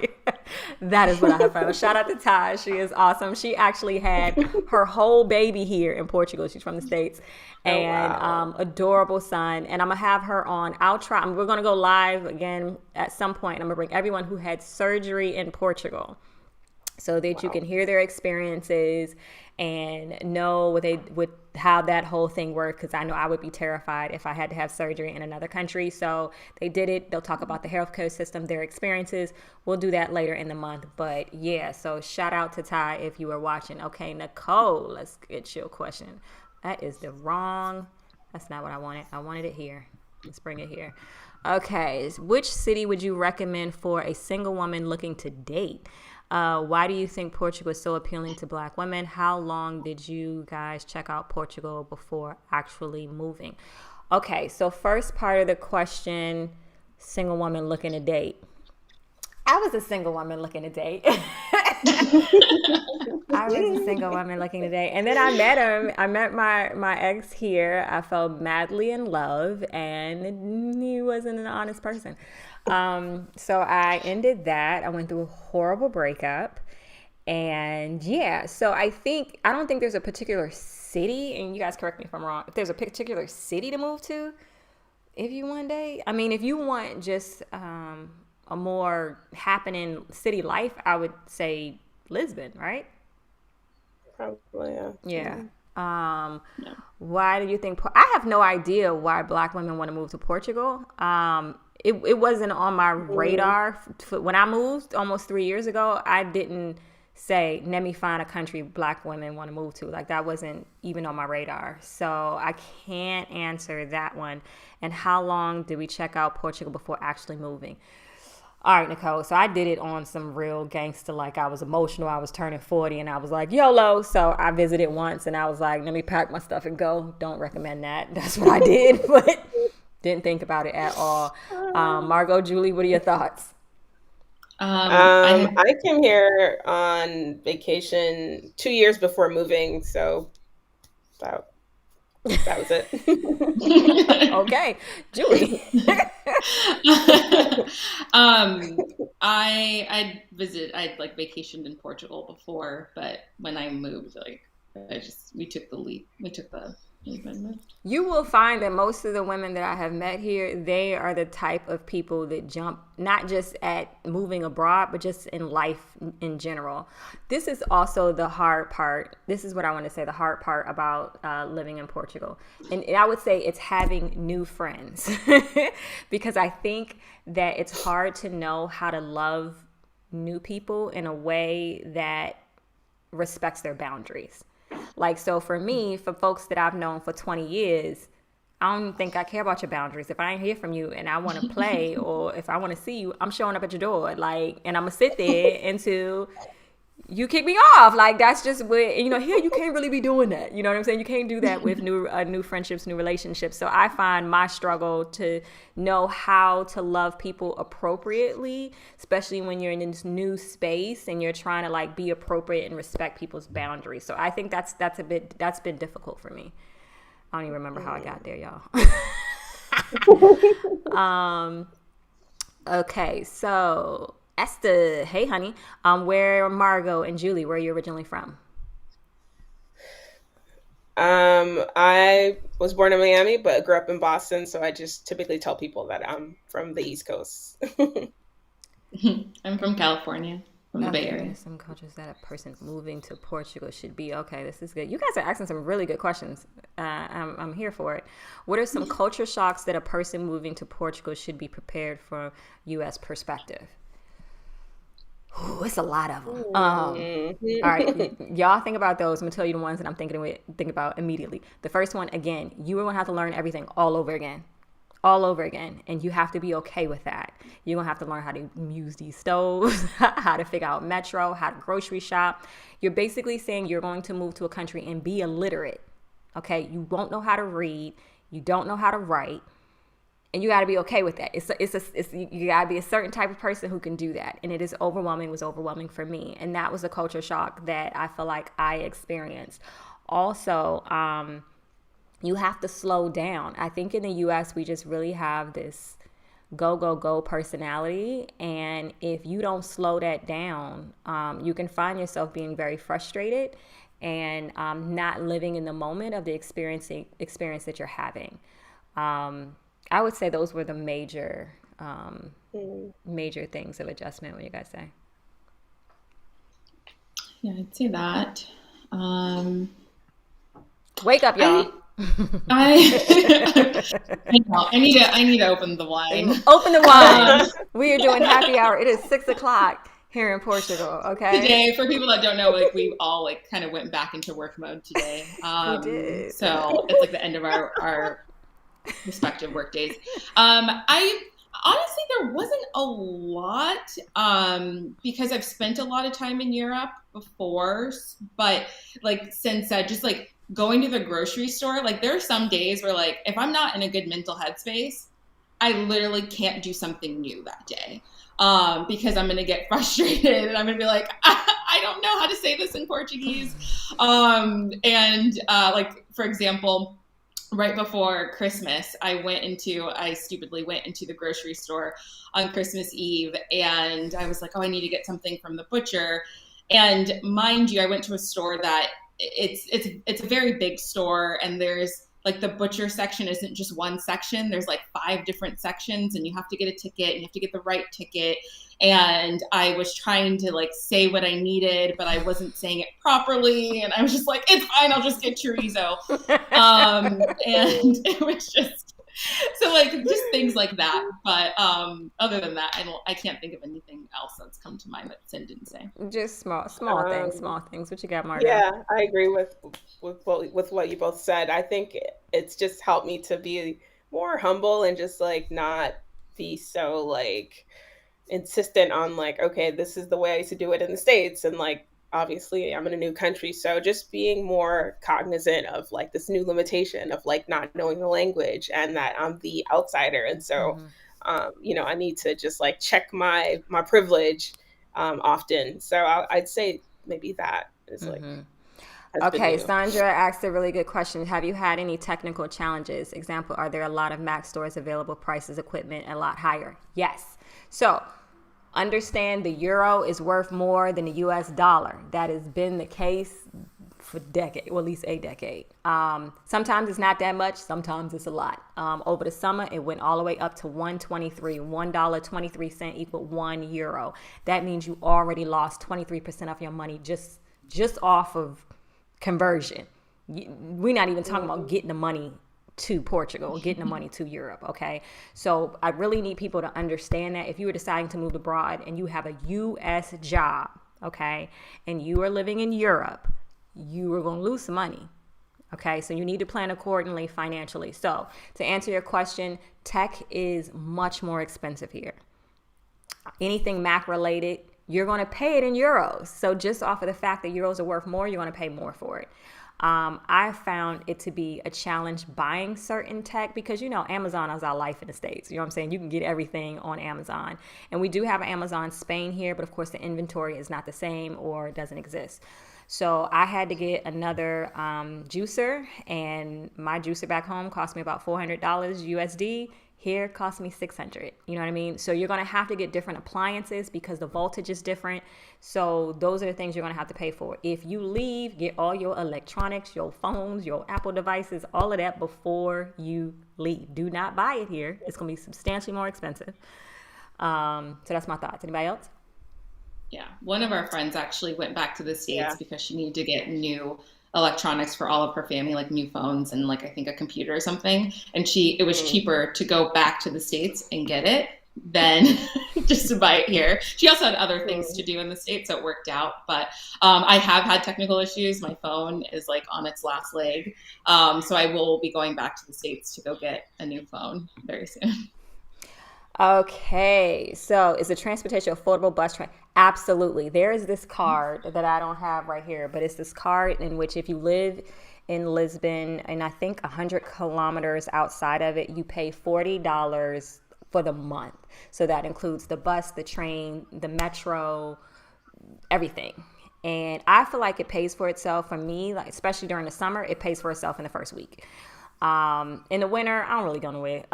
Speaker 1: That is what I have found. Shout out to Ty. She is awesome. She actually had her whole baby here in Portugal. She's from the States. And wow. Adorable son. And I'm going to have her on. I'll try. We're going to go live again at some point. I'm going to bring everyone who had surgery in Portugal so that you can hear their experiences and know what how that whole thing worked, because I know I would be terrified if I had to have surgery in another country. So they did it. They'll talk about the healthcare system, their experiences. We'll do that later in the month. But yeah, so shout out to Ty if you are watching. Okay, Nicole, let's get your question. That is that's not what I wanted. I wanted it here. Let's bring it here. Okay, which city would you recommend for a single woman looking to date? Why do you think Portugal is so appealing to Black women? How long did you guys check out Portugal before actually moving? Okay, so first part of the question, single woman looking to date. I was a single woman looking to date. I was a single woman looking to date. And then I met him. I met my ex here. I fell madly in love, and he wasn't an honest person. So I ended that. I went through a horrible breakup. And yeah, so I don't think there's a particular city, and you guys correct me if I'm wrong, if there's a particular city to move to if you one day. I mean, if you want just a more happening city life, I would say Lisbon, right?
Speaker 2: Probably, yeah.
Speaker 1: Yeah. Why do you think? I have no idea why Black women want to move to Portugal. It wasn't on my radar. When I moved almost 3 years ago, I didn't say, let me find a country Black women want to move to. Like, that wasn't even on my radar. So I can't answer that one. And how long did we check out Portugal before actually moving? All right, Nicole. So I did it on some real gangster, like I was emotional. I was turning 40 and I was like, YOLO. So I visited once and I was like, let me pack my stuff and go. Don't recommend that. That's what I did, but didn't think about it at all. Margot, Julie, what are your thoughts?
Speaker 2: I came here on vacation 2 years before moving. So that was it.
Speaker 1: Okay, Julie.
Speaker 3: I'd like vacationed in Portugal before, but when I moved, like we took the leap. We took the leap and moved.
Speaker 1: You will find that most of the women that I have met here, they are the type of people that jump not just at moving abroad, but just in life in general. This is also the hard part. This is what I want to say, the hard part about living in Portugal. And I would say it's having new friends because I think that it's hard to know how to love new people in a way that respects their boundaries. Like, so for me, for folks that I've known for 20 years, I don't think I care about your boundaries. If I ain't hear from you and I want to play or if I want to see you, I'm showing up at your door. Like, and I'm going to sit there until you kick me off. Like, that's just what, here you can't really be doing that. You know what I'm saying? You can't do that with new friendships, new relationships. So I find my struggle to know how to love people appropriately, especially when you're in this new space and you're trying to like be appropriate and respect people's boundaries. So I think that's been difficult for me. I don't even remember how I got there, y'all. Okay, so Esther, hey honey. Where Margot and Julie, where are you originally from?
Speaker 2: I was born in Miami, but grew up in Boston, so I just typically tell people that I'm from the East Coast.
Speaker 3: I'm from California, from the Bay
Speaker 1: Okay, what are
Speaker 3: Area.
Speaker 1: some cultures that a person moving to Portugal should be? Okay, this is good. You guys are asking some really good questions. I'm here for it. What are some culture shocks that a person moving to Portugal should be prepared for U.S. perspective? Ooh, it's a lot of them. All right, y'all think about those. I'm gonna tell you the ones that I'm think about immediately. The first one, again, you are gonna have to learn everything all over again, and you have to be okay with that. You're gonna have to learn how to use these stoves, how to figure out metro, how to grocery shop. You're basically saying you're going to move to a country and be illiterate. Okay, you won't know how to read, you don't know how to write, and you got to be okay with that. You got to be a certain type of person who can do that, and it is overwhelming. It was overwhelming for me, and that was a culture shock that I feel like I experienced. Also, you have to slow down. I think in the U.S. we just really have this go go go personality, and if you don't slow that down, you can find yourself being very frustrated and not living in the moment of the experience that you're having. I would say those were the major things of adjustment. What do you guys say?
Speaker 3: Yeah, I'd say that.
Speaker 1: Wake up, y'all.
Speaker 3: I I I know. I need to open the wine.
Speaker 1: Open the wine. We are doing happy hour. It is 6 o'clock here in Portugal. Okay.
Speaker 3: Today, for people that don't know, like we all like kind of went back into work mode today.
Speaker 1: We did.
Speaker 3: So it's like the end of our respective work days. I honestly there wasn't a lot because I've spent a lot of time in Europe before, but like since just like going to the grocery store, like there are some days where like if I'm not in a good mental headspace, I literally can't do something new that day. Because I'm gonna get frustrated and I'm gonna be like, I don't know how to say this in Portuguese. Like for example, right before Christmas, I stupidly went into the grocery store on Christmas Eve, and I was like, oh, I need to get something from the butcher. And mind you, I went to a store that it's a very big store, and there's like the butcher section isn't just one section. There's like 5 different sections, and you have to get a ticket, and you have to get the right ticket. And I was trying to like say what I needed, but I wasn't saying it properly. And I was just like, it's fine, I'll just get chorizo. And it was just so like just things like that. But other than that, I can't think of anything else that's come to mind that Sin didn't say.
Speaker 1: Just small things. What you got, Margo?
Speaker 2: Yeah, I agree with what you both said. I think it's just helped me to be more humble and just like not be so like insistent on like, okay, this is the way I used to do it in the States, and like obviously I'm in a new country, so just being more cognizant of like this new limitation of like not knowing the language and that I'm the outsider, and so I need to just like check my privilege often. So I'd say maybe that is like has been
Speaker 1: Okay,
Speaker 2: new.
Speaker 1: Sandra asked a really good question. Have you had any technical challenges? Example, are there a lot of Mac stores available, prices, equipment a lot higher? Yes. So understand the euro is worth more than the US dollar. That has been the case for decades, well, at least a decade. Sometimes it's not that much, sometimes it's a lot. Over the summer, it went all the way up to 123, $1.23 equal €1. That means you already lost 23% of your money just off of conversion. We're not even talking about getting the money to Portugal, getting the money to Europe, okay? So I really need people to understand that if you were deciding to move abroad and you have a U.S. job, okay, and you are living in Europe, you are going to lose some money, okay? So you need to plan accordingly financially. So to answer your question, tech is much more expensive here. Anything Mac related, you're going to pay it in euros. So just off of the fact that euros are worth more, you're going to pay more for it. I found it to be a challenge buying certain tech because, Amazon is our life in the States. You know what I'm saying? You can get everything on Amazon. And we do have Amazon Spain here, but of course the inventory is not the same or doesn't exist. So I had to get another juicer, and my juicer back home cost me about $400 USD. Here it cost me $600. You know what I mean? So you're going to have to get different appliances because the voltage is different. So those are the things you're going to have to pay for. If you leave, get all your electronics, your phones, your Apple devices, all of that before you leave. Do not buy it here. It's going to be substantially more expensive. So that's my thoughts. Anybody else?
Speaker 3: Yeah. One of our friends actually went back to the States
Speaker 2: Yeah.
Speaker 3: because she needed to get new electronics for all of her family, like new phones and like I think a computer or something. And it was cheaper to go back to the States and get it than just to buy it here. She also had other things to do in the States, so it worked out. But I have had technical issues. My phone is like on its last leg. So I will be going back to the States to go get a new phone very soon.
Speaker 1: Okay, so is the transportation affordable bus train? Absolutely. There is this card that I don't have right here, but it's this card in which if you live in Lisbon and I think 100 kilometers outside of it, you pay $40 for the month. So that includes the bus, the train, the metro, everything. And I feel like it pays for itself for me, like especially during the summer, it pays for itself in the first week. In the winter, I don't really go nowhere.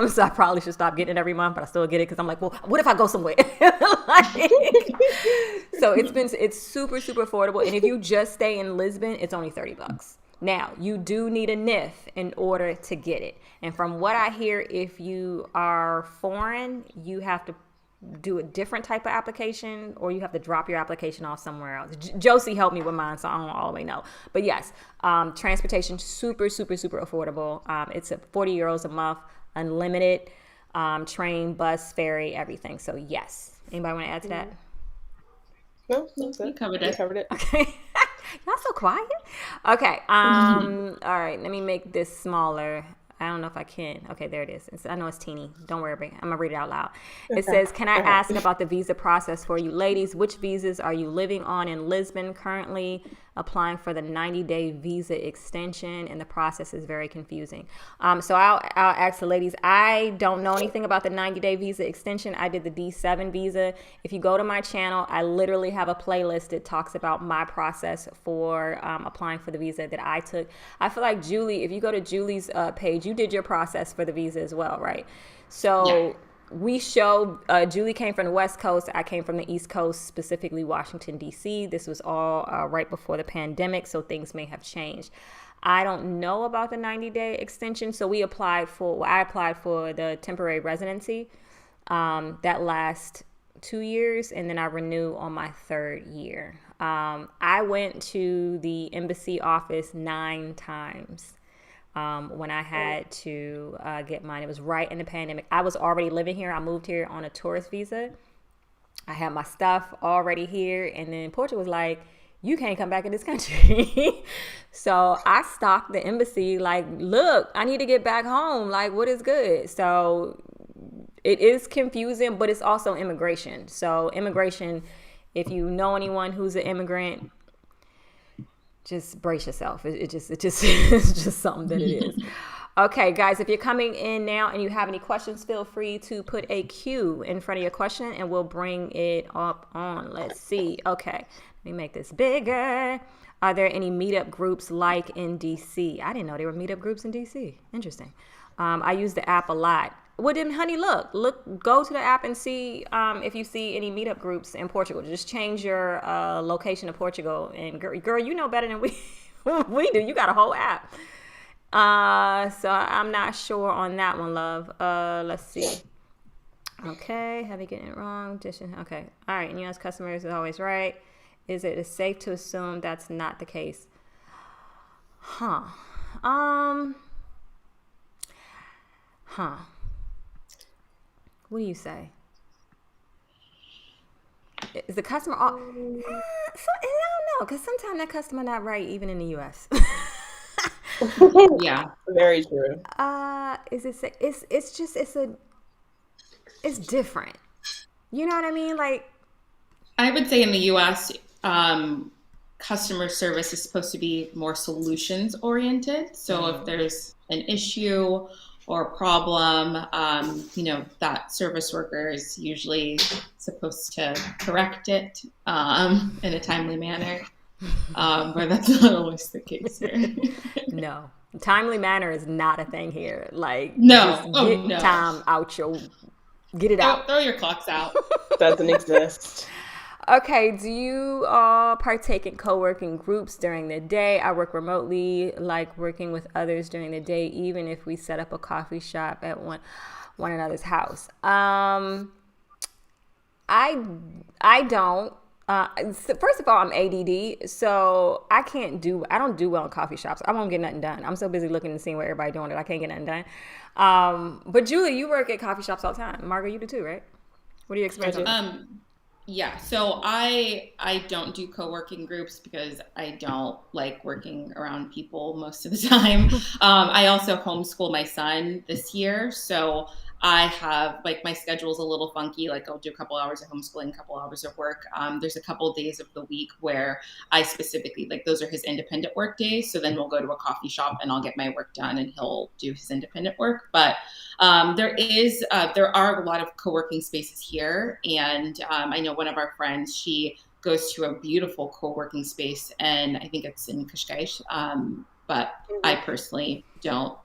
Speaker 1: So I probably should stop getting it every month, but I still get it because I'm like, well, what if I go somewhere? Like, so it's super, super affordable. And if you just stay in Lisbon, it's only $30. Now, you do need a NIF in order to get it. And from what I hear, if you are foreign, you have to do a different type of application or you have to drop your application off somewhere else. Josie helped me with mine, so I don't all the way know. But yes, transportation, super, super, super affordable. It's at €40 a month, unlimited, train, bus, ferry, everything. So yes. Anybody want to add to that?
Speaker 2: No, you
Speaker 3: covered it.
Speaker 1: Okay. Y'all so quiet. Okay. All right. Let me make this smaller. I don't know if I can. Okay, there it is. I know it's teeny. Don't worry about it. I'm going to read it out loud. It says, can I ask about the visa process for you ladies? Which visas are you living on in Lisbon currently? Applying for the 90-day visa extension, and the process is very confusing. So I'll ask the ladies. I don't know anything about the 90-day visa extension. I did the D7 visa. If you go to my channel, I literally have a playlist that talks about my process for applying for the visa that I took. I feel like Julie, if you go to Julie's page, you did your process for the visa as well, right? So yeah. We show, Julie came from the West Coast. I came from the East Coast, specifically Washington, D.C. This was all right before the pandemic, so things may have changed. I don't know about the 90-day extension, so I applied for the temporary residency that lasts 2 years, and then I renew on my third year. I went to the embassy office 9 times. When I had to get mine. It was right in the pandemic. I was already living here. I moved here on a tourist visa. I had my stuff already here. And then Portugal was like, you can't come back in this country. So I stopped the embassy like, look, I need to get back home. Like, what is good? So it is confusing, but it's also immigration. So immigration, if you know anyone who's an immigrant, just brace yourself. It's just something that it is. Okay, guys, if you're coming in now and you have any questions, feel free to put a Q in front of your question and we'll bring it up on. Let's see. Okay, let me make this bigger. Are there any meetup groups like in DC? I didn't know there were meetup groups in DC. Interesting. I use the app a lot. Well, then, honey, go to the app and see if you see any meetup groups in Portugal. Just change your location to Portugal. And girl, you know better than we do. You got a whole app. So I'm not sure on that one, love. Let's see. Okay, have you getting it wrong? Okay, all right. And U.S. customers is always right. Is it safe to assume that's not the case? Huh. What do you say? Is the customer all... I don't know, because sometimes that customer not right even in the U.S.
Speaker 2: Yeah, very true.
Speaker 1: It's different. You know what I mean? Like,
Speaker 3: I would say in the U.S., customer service is supposed to be more solutions oriented. So if there's an issue or a problem, that service worker is usually supposed to correct it in a timely manner. But that's not always the case here.
Speaker 1: No, Timely manner is not a thing here. Like,
Speaker 3: No.
Speaker 1: just get time out get it out.
Speaker 3: Throw your clocks out.
Speaker 2: Doesn't exist.
Speaker 1: Okay, do you all partake in co-working groups during the day? I work remotely, like working with others during the day, even if we set up a coffee shop at one another's house. I don't. First of all, I'm ADD, so I don't do well in coffee shops. I won't get nothing done. I'm so busy looking and seeing what everybody's doing that I can't get nothing done. But Julie, you work at coffee shops all the time. Margo, you do too, right? What are your experiences?
Speaker 3: Yeah, so I don't do co-working groups because I don't like working around people most of the time. I also homeschool my son this year, so I have, like, my schedule's a little funky. Like, I'll do a couple hours of homeschooling, a couple hours of work. There's a couple of days of the week where I specifically, like, those are his independent work days. So then we'll go to a coffee shop and I'll get my work done and he'll do his independent work. But there are a lot of co-working spaces here. And I know one of our friends, she goes to a beautiful co-working space, and I think it's in Cascais. But I personally don't.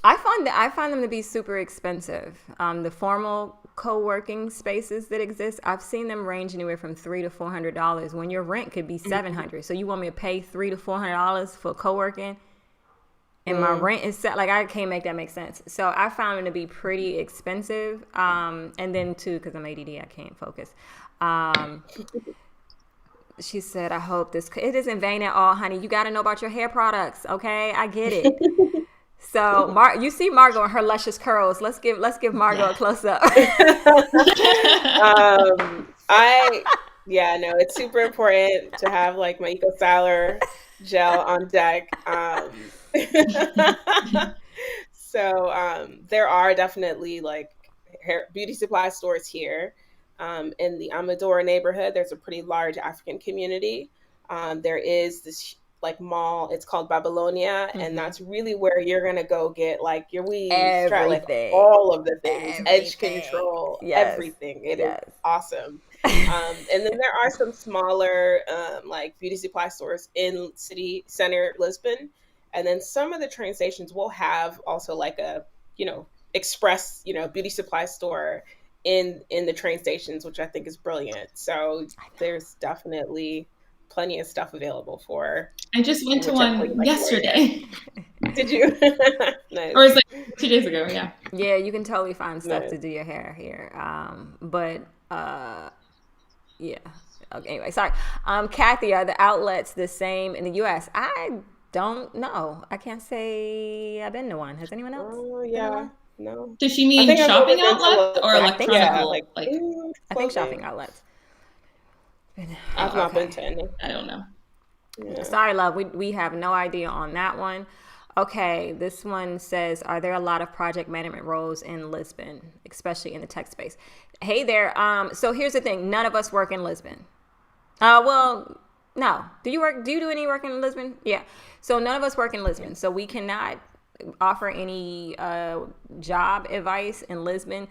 Speaker 1: I find them to be super expensive. The formal co-working spaces that exist, I've seen them range anywhere from $300 to $400 when your rent could be $700. So you want me to pay $300 to $400 for co-working, and my rent is set? Like, I can't make that make sense. So I found them to be pretty expensive. And then too, because I'm ADD, I can't focus. She said, "I hope it isn't vain at all, honey. You got to know about your hair products, okay? I get it." So, you see Margo and her luscious curls. Let's give Margo a close up.
Speaker 2: It's super important to have, like, my Eco Styler gel on deck. So there are definitely, like, beauty supply stores here. In the Amador neighborhood, there's a pretty large African community. There is this, like, mall, it's called Babylonia, and that's really where you're gonna go get, like, your weaves, like, all of the things, edge control, everything. It is awesome. And then there are some smaller like beauty supply stores in city center Lisbon, and then some of the train stations will have also, like, a express beauty supply store in the train stations, which I think is brilliant. So there's definitely plenty of stuff available for.
Speaker 3: I just went to one yesterday.
Speaker 2: Did you?
Speaker 3: Nice. Or it was like 2 days ago. Yeah.
Speaker 1: Yeah, you can totally find stuff to do your hair here. Yeah. Okay, anyway, sorry. Kathy, are the outlets the same in the U.S.? I don't know. I can't say I've been to one. Has anyone else?
Speaker 2: Oh, yeah. No.
Speaker 3: Does she mean shopping outlets or electronic?
Speaker 1: I think shopping outlets.
Speaker 2: I've not been to any.
Speaker 3: I don't know.
Speaker 1: Yeah. Sorry, love. We have no idea on that one. Okay, this one says, are there a lot of project management roles in Lisbon, especially in the tech space? Hey there. So here's the thing. None of us work in Lisbon. Well, no. Do you do any work in Lisbon? Yeah. So none of us work in Lisbon. So we cannot offer any job advice in Lisbon.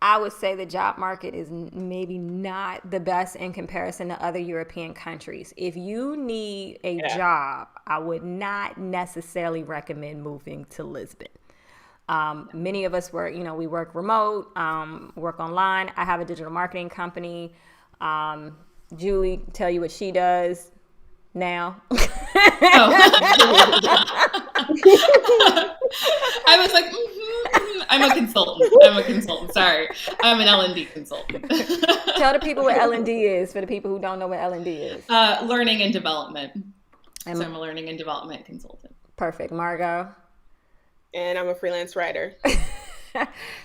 Speaker 1: I would say the job market is maybe not the best in comparison to other European countries. If you need a job, I would not necessarily recommend moving to Lisbon. Many of us work, we work remote, work online. I have a digital marketing company. Julie, tell you what she does now.
Speaker 3: I was like, I'm a consultant. Sorry. I'm an L&D consultant.
Speaker 1: Tell the people what L&D is for the people who don't know what L&D is.
Speaker 3: Learning and development. So I'm a learning and development consultant.
Speaker 1: Perfect. Margo?
Speaker 2: And I'm a freelance writer.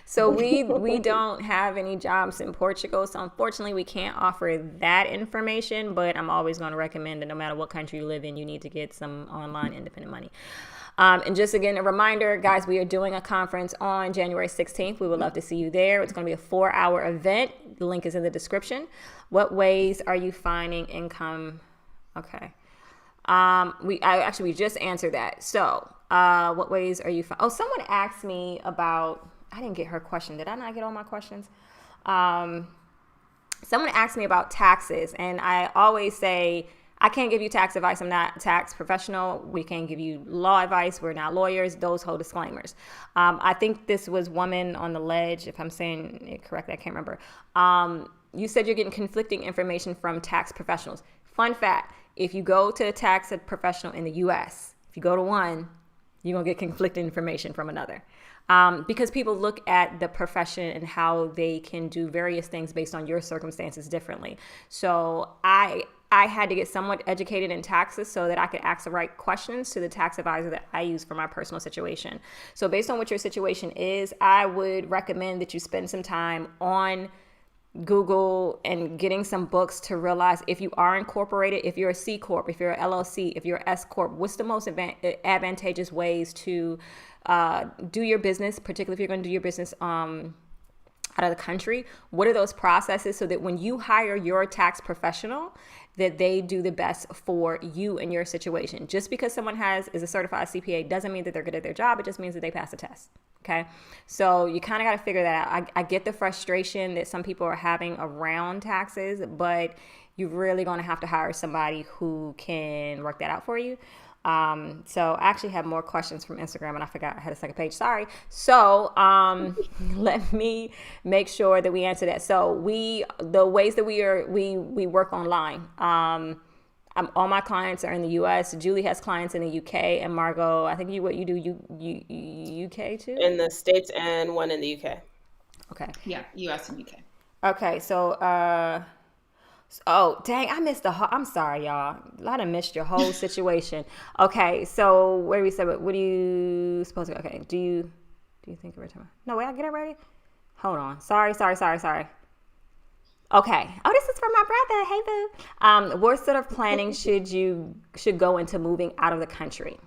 Speaker 1: So we don't have any jobs in Portugal. So unfortunately, we can't offer that information. But I'm always going to recommend that no matter what country you live in, you need to get some online independent money. And just again, a reminder, guys, we are doing a conference on January 16th. We would love to see you there. It's going to be a 4-hour event. The link is in the description. What ways are you finding income? Okay. We just answered that. So what ways are you someone asked me about, I didn't get her question. Did I not get all my questions? Someone asked me about taxes, and I always say, I can't give you tax advice. I'm not a tax professional. We can't give you law advice. We're not lawyers. Those whole disclaimers. I think this was Woman on the Ledge, if I'm saying it correctly. I can't remember. You said you're getting conflicting information from tax professionals. Fun fact, if you go to a tax professional in the U.S., if you go to one, you're going to get conflicting information from another. Because people look at the profession and how they can do various things based on your circumstances differently. So I had to get somewhat educated in taxes so that I could ask the right questions to the tax advisor that I use for my personal situation. So based on what your situation is, I would recommend that you spend some time on Google and getting some books to realize if you are incorporated, if you're a C Corp, if you're an LLC, if you're an S Corp, what's the most advantageous ways to do your business, particularly if you're going to do your business out of the country. What are those processes so that when you hire your tax professional, that they do the best for you and your situation. Just because someone is a certified CPA doesn't mean that they're good at their job. It just means that they pass a test. Okay. So you kind of got to figure that out. I get the frustration that some people are having around taxes, but you're really going to have to hire somebody who can work that out for you. So I actually have more questions from Instagram and I forgot I had a second page. Sorry. So, let me make sure that we answer that. So the ways that we work online, all my clients are in the US. Julie has clients in the UK, and Margot, I think you do UK too?
Speaker 2: In the States and one in the UK.
Speaker 3: Okay. Yeah. US and UK.
Speaker 1: Okay. So, oh, dang, I missed I'm sorry, y'all. I done missed your whole situation. Okay, so where we said, what do you suppose? Okay, do you think of return? No, wait, I get it ready. Hold on. Sorry. Okay. Oh, this is from my brother. Hey, boo. What sort of planning should go into moving out of the country?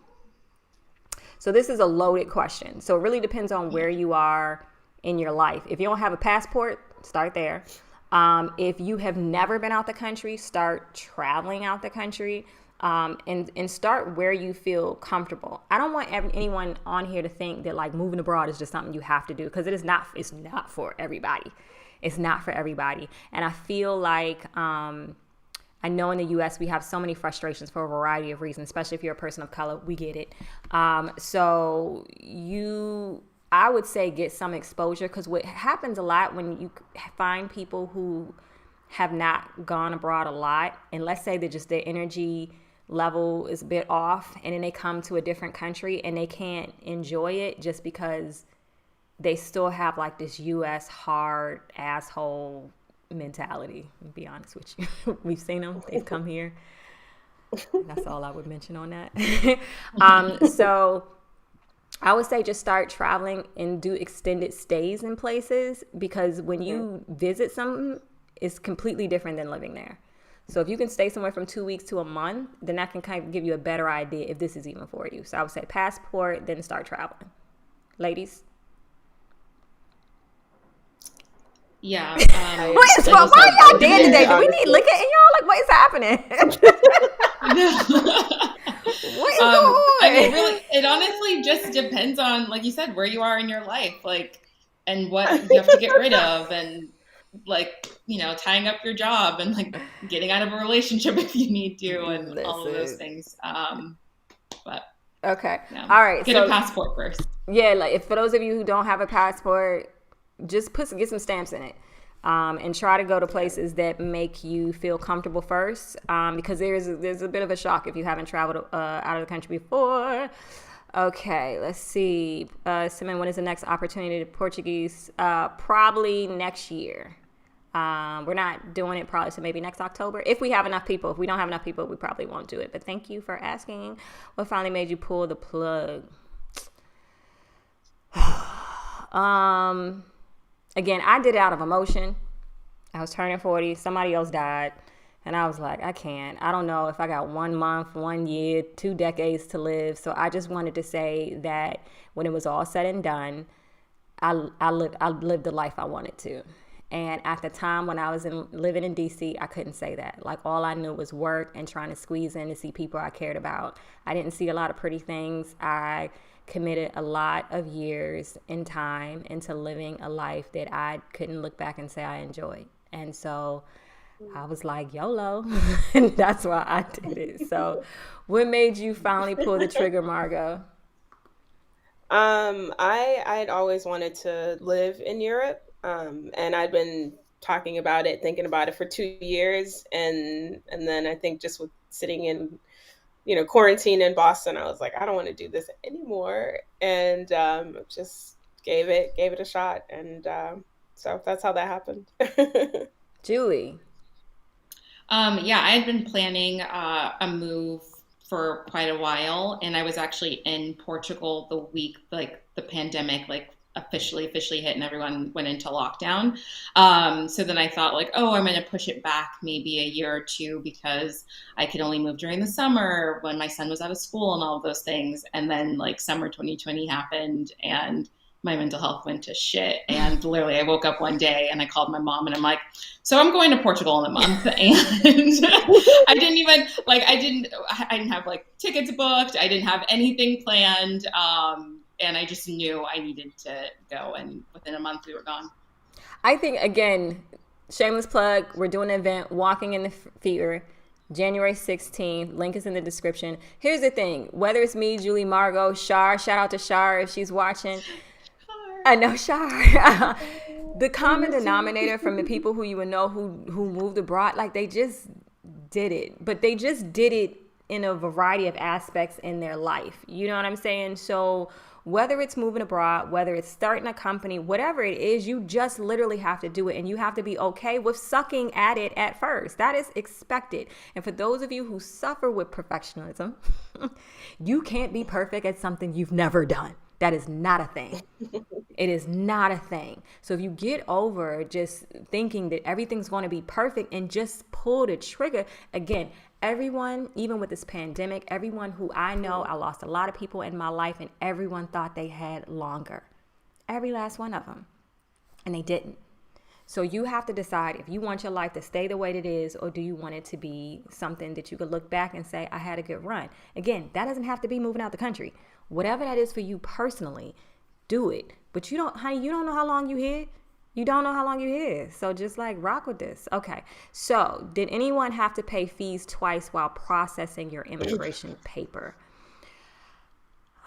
Speaker 1: So this is a loaded question. So it really depends on where you are in your life. If you don't have a passport, start there. If you have never been out the country, start traveling out the country, and start where you feel comfortable. I don't want anyone on here to think that like moving abroad is just something you have to do, because it's not for everybody. It's not for everybody. And I feel like, I know in the U.S. we have so many frustrations for a variety of reasons, especially if you're a person of color. We get it. So I would say get some exposure, because what happens a lot when you find people who have not gone abroad a lot, and let's say that just their energy level is a bit off, and then they come to a different country and they can't enjoy it just because they still have like this U.S. hard asshole mentality. To be honest with you, we've seen them. They've come here. That's all I would mention on that. So I would say just start traveling and do extended stays in places, because when you visit something, it's completely different than living there. So if you can stay somewhere from 2 weeks to a month, then that can kind of give you a better idea if this is even for you. So I would say passport, then start traveling. Ladies?
Speaker 3: Yeah.
Speaker 1: Why are y'all dead today? Do we need liquor in y'all? Like, what is happening? What is going on?
Speaker 3: I mean, really, it honestly just depends on, like you said, where you are in your life, like, and what you have to get rid of, and like, tying up your job, and like getting out of a relationship if you need to, and all of those things. But
Speaker 1: okay,
Speaker 3: yeah.
Speaker 1: All right.
Speaker 3: Get a passport first.
Speaker 1: Yeah, like for those of you who don't have a passport, just get some stamps in it. And try to go to places that make you feel comfortable first, because there's a bit of a shock if you haven't traveled out of the country before. Okay, let's see. Simon, when is the next opportunity to Portuguese? Probably next year. We're not doing it probably, so maybe next October. If we have enough people. If we don't have enough people, we probably won't do it. But thank you for asking. What finally made you pull the plug? Again, I did it out of emotion. I was turning 40. Somebody else died. And I was like, I can't. I don't know if I got 1 month, 1 year, 2 decades to live. So I just wanted to say that when it was all said and done, I lived the life I wanted to. And at the time when I was living in DC, I couldn't say that. Like, all I knew was work and trying to squeeze in to see people I cared about. I didn't see a lot of pretty things. I committed a lot of years and time into living a life that I couldn't look back and say I enjoyed. And so I was like, YOLO. And that's why I did it. So what made you finally pull the trigger, Margot?
Speaker 2: I'd always wanted to live in Europe. And I'd been talking about it, thinking about it for 2 years. And then I think just with sitting in, quarantine in Boston, I was like, I don't want to do this anymore. And just gave it a shot. And so that's how that happened.
Speaker 1: Julie.
Speaker 3: Yeah, I had been planning a move for quite a while, and I was actually in Portugal the week like the pandemic officially hit and everyone went into lockdown. So then I thought like, oh, I'm going to push it back maybe a year or two because I could only move during the summer when my son was out of school and all of those things. And then like summer 2020 happened and my mental health went to shit. And literally I woke up one day and I called my mom and I'm like, so I'm going to Portugal in a month. And I didn't have like tickets booked. I didn't have anything planned. And I just knew I needed to go. And within a month we were gone.
Speaker 1: I think, again, shameless plug, we're doing an event, Walking in the Fear, January 16th. Link is in the description. Here's the thing. Whether it's me, Julie, Margot, Shar, shout out to Shar if she's watching. I know, Shar. The common denominator from the people who you would know who moved abroad, like they just did it. But they just did it in a variety of aspects in their life. You know what I'm saying? So whether it's moving abroad, whether it's starting a company, whatever it is, you just literally have to do it. And you have to be okay with sucking at it at first. That is expected. And for those of you who suffer with perfectionism, you can't be perfect at something you've never done. That is not a thing. It is not a thing. So if you get over just thinking that everything's going to be perfect and just pull the trigger, again, everyone, even with this pandemic, everyone who I know, I lost a lot of people in my life and everyone thought they had longer. Every last one of them. And they didn't. So you have to decide if you want your life to stay the way it is, or do you want it to be something that you could look back and say, I had a good run. Again, that doesn't have to be moving out the country. Whatever that is for you personally, do it. But you don't know how long you here. You don't know how long you're here. So just like rock with this. Okay. So did anyone have to pay fees twice while processing your immigration paper?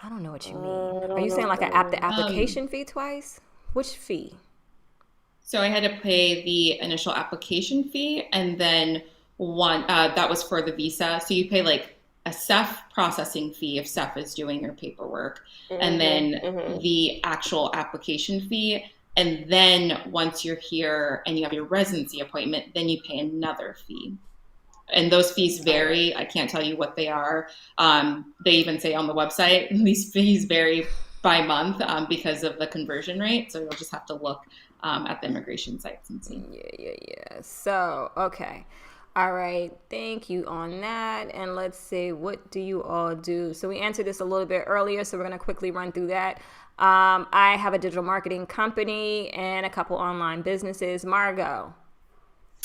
Speaker 1: I don't know what you mean. Are you saying like the application fee twice? Which fee?
Speaker 3: So I had to pay the initial application fee and then one that was for the visa. So you pay like a SEF processing fee if SEF is doing your paperwork, and then the actual application fee. And then once you're here and you have your residency appointment, then you pay another fee. And those fees vary. I can't tell you what they are. They even say on the website, these fees vary by month because of the conversion rate. So you'll just have to look at the immigration sites and see.
Speaker 1: Yeah. So, okay. All right. Thank you on that. And let's see, what do you all do? So we answered this a little bit earlier, so we're going to quickly run through that. I have a digital marketing company and a couple online businesses. Margot.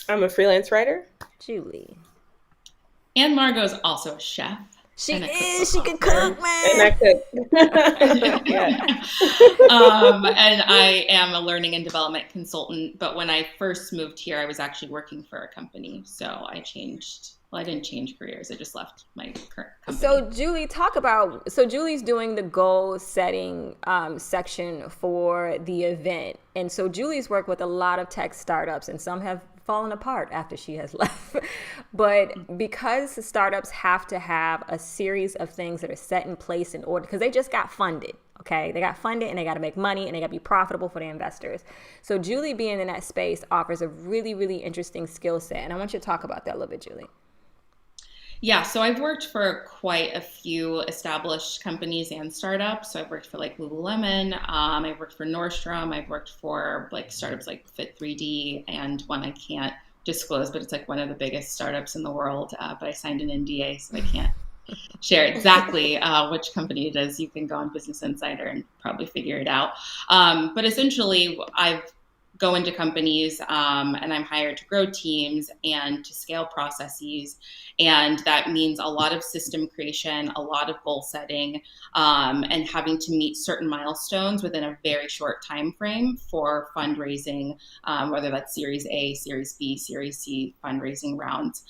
Speaker 2: I'm a freelance writer.
Speaker 1: Julie.
Speaker 3: And Margot's also a chef.
Speaker 1: She is. She can cook, man.
Speaker 2: And I cook.
Speaker 3: And I am a learning and development consultant. But when I first moved here, I was actually working for a company. So I changed. Well, I didn't change careers. I just left my current company.
Speaker 1: So Julie, Julie's doing the goal setting section for the event. And so Julie's worked with a lot of tech startups, and some have fallen apart after she has left. But because startups have to have a series of things that are set in place in order, because they just got funded. Okay, they got funded and they got to make money and they got to be profitable for the investors. So Julie being in that space offers a really, really interesting skill set. And I want you to talk about that a little bit, Julie.
Speaker 3: Yeah, so I've worked for quite a few established companies and startups. So I've worked for like Lululemon, I've worked for Nordstrom, I've worked for like startups like Fit3D, and one I can't disclose, but it's like one of the biggest startups in the world. But I signed an NDA, so I can't share exactly which company it is. You can go on Business Insider and probably figure it out. But essentially, I've go into companies and I'm hired to grow teams and to scale processes. And that means a lot of system creation, a lot of goal setting, and having to meet certain milestones within a very short time frame for fundraising, whether that's Series A, Series B, Series C fundraising rounds.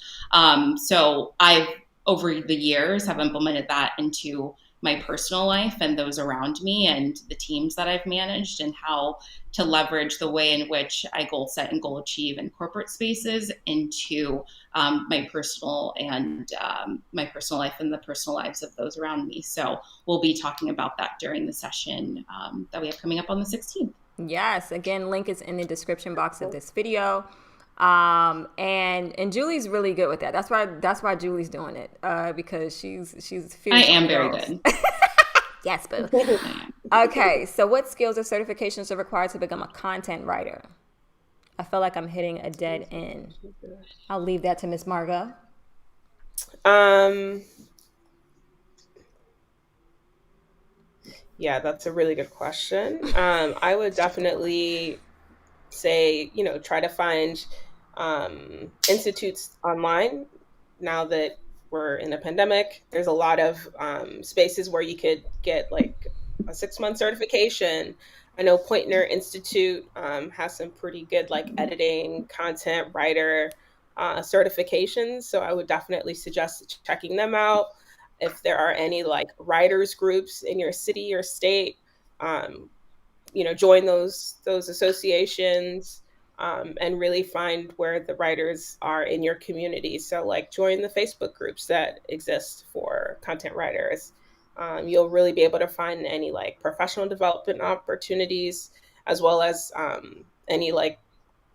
Speaker 3: So I've, over the years, have implemented that into my personal life and those around me and the teams that I've managed, and how to leverage the way in which I goal set and goal achieve in corporate spaces into my personal and my personal life and the personal lives of those around me. So we'll be talking about that during the session that we have coming up on the 16th.
Speaker 1: Yes, again, link is in the description box of this video. And Julie's really good with that. That's why Julie's doing it, because she's
Speaker 3: I am very good.
Speaker 1: Yes, boo. Okay, so what skills or certifications are required to become a content writer? I feel like I'm hitting a dead end. I'll leave that to Miss Margot.
Speaker 2: Yeah, that's a really good question. I would definitely say, try to find institutes online. Now that we're in a pandemic, there's a lot of spaces where you could get like a 6-month certification. I know Pointner Institute has some pretty good like editing, content writer certifications. So I would definitely suggest checking them out. If there are any like writers groups in your city or state, join those associations. And really find where the writers are in your community. So like join the Facebook groups that exist for content writers. You'll really be able to find any like professional development opportunities, as well as any like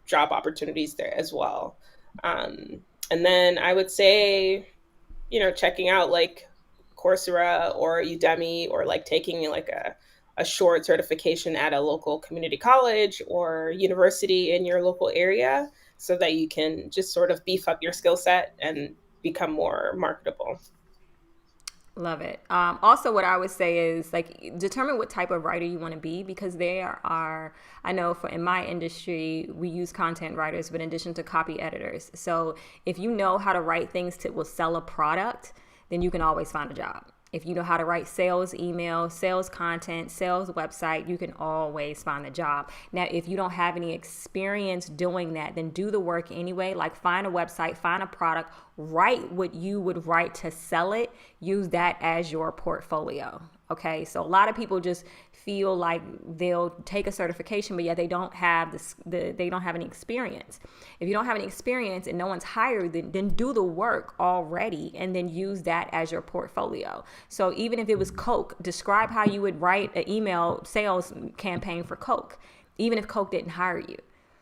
Speaker 2: job opportunities there as well. And then I would say, checking out like Coursera or Udemy, or like taking like a short certification at a local community college or university in your local area, so that you can just sort of beef up your skill set and become more marketable.
Speaker 1: Love it. Also, what I would say is like determine what type of writer you want to be, because there are, I know in my industry, we use content writers, but in addition to copy editors. So if you know how to write things that will sell a product, then you can always find a job. If you know how to write sales email, sales content, sales website, you can always find a job. Now, if you don't have any experience doing that, then do the work anyway. Like find a website, find a product, write what you would write to sell it. Use that as your portfolio. Okay, so a lot of people just feel like they'll take a certification, but yet they don't have they don't have any experience. If you don't have any experience and no one's hired, then do the work already and then use that as your portfolio. So even if it was Coke, describe how you would write an email sales campaign for Coke, even if Coke didn't hire you.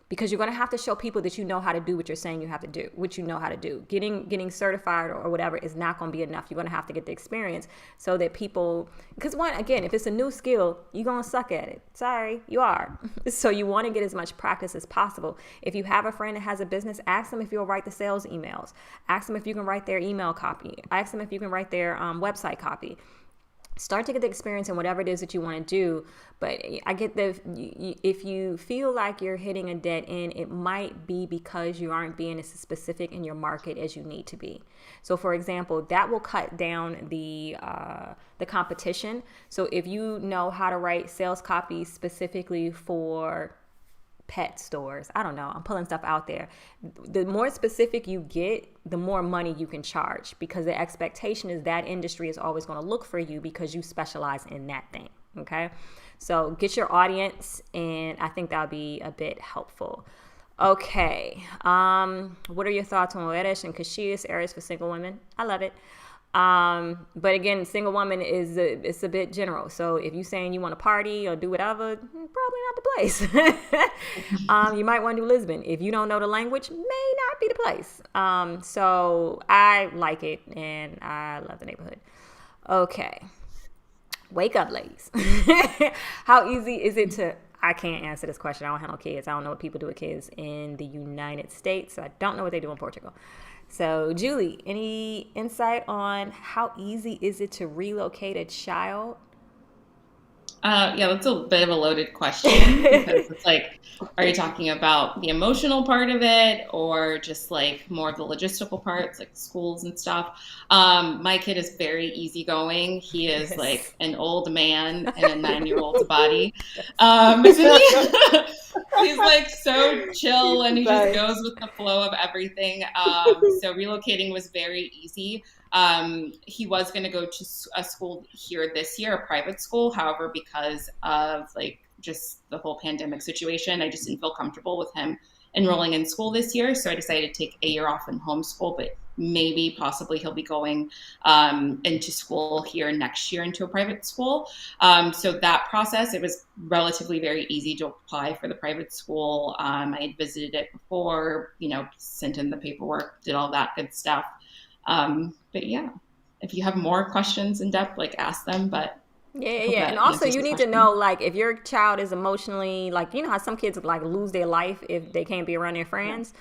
Speaker 1: Because you're going to have to show people that you know how to do what you're saying you have to do, what you know how to do. Getting certified or whatever is not going to be enough. You're going to have to get the experience so that people, because again, if it's a new skill, you're going to suck at it. Sorry, you are. So you want to get as much practice as possible. If you have a friend that has a business, ask them if you'll write the sales emails. Ask them if you can write their email copy. Ask them if you can write their website copy. Start to get the experience in whatever it is that you want to do. But I get if you feel like you're hitting a dead end, it might be because you aren't being as specific in your market as you need to be. So for example, that will cut down the competition. So if you know how to write sales copy specifically for pet stores, I don't know, I'm pulling stuff out there. The more specific you get, the more money you can charge, because the expectation is that industry is always going to look for you because you specialize in that thing. Okay, so get your audience, and I think that'll be a bit helpful. Okay, what are your thoughts on Mujeres and Caxias areas for single women? I love it. But again, single woman it's a bit general. So if you're saying you want to party or do whatever, probably not the place. You might want to do Lisbon. If you don't know the language, may not be the place. So I like it and I love the neighborhood. Okay. Wake up, ladies. How easy is it to, I can't answer this question. I don't have no kids. I don't know what people do with kids in the United States. So I don't know what they do in Portugal. So, Julie, any insight on how easy is it to relocate a child?
Speaker 3: Yeah, that's a bit of a loaded question because it's like, are you talking about the emotional part of it or just like more of the logistical parts, like schools and stuff? My kid is very easygoing. He is like
Speaker 1: Yes.
Speaker 3: an old man in a 9-year-old's body.
Speaker 1: Yes.
Speaker 3: He's like so chill and he just
Speaker 2: Nice.
Speaker 3: goes with the flow of everything. So relocating was very easy. He was going to go to a school here this year, a private school. However, because of like just the whole pandemic situation, I just didn't feel comfortable with him enrolling in school this year. So I decided to take a year off and homeschool, but maybe possibly he'll be going into school here next year into a private school. So that process, it was relatively very easy to apply for the private school. I had visited it before, sent in the paperwork, did all that good stuff. But yeah, if you have more questions in depth, like ask them. But I hope
Speaker 1: And
Speaker 3: that
Speaker 1: also
Speaker 3: answers
Speaker 1: you
Speaker 3: your
Speaker 1: need to
Speaker 3: question.
Speaker 1: know, like, if your child is emotionally, like, how some kids like lose their life if they can't be around their
Speaker 3: Yeah.
Speaker 1: friends,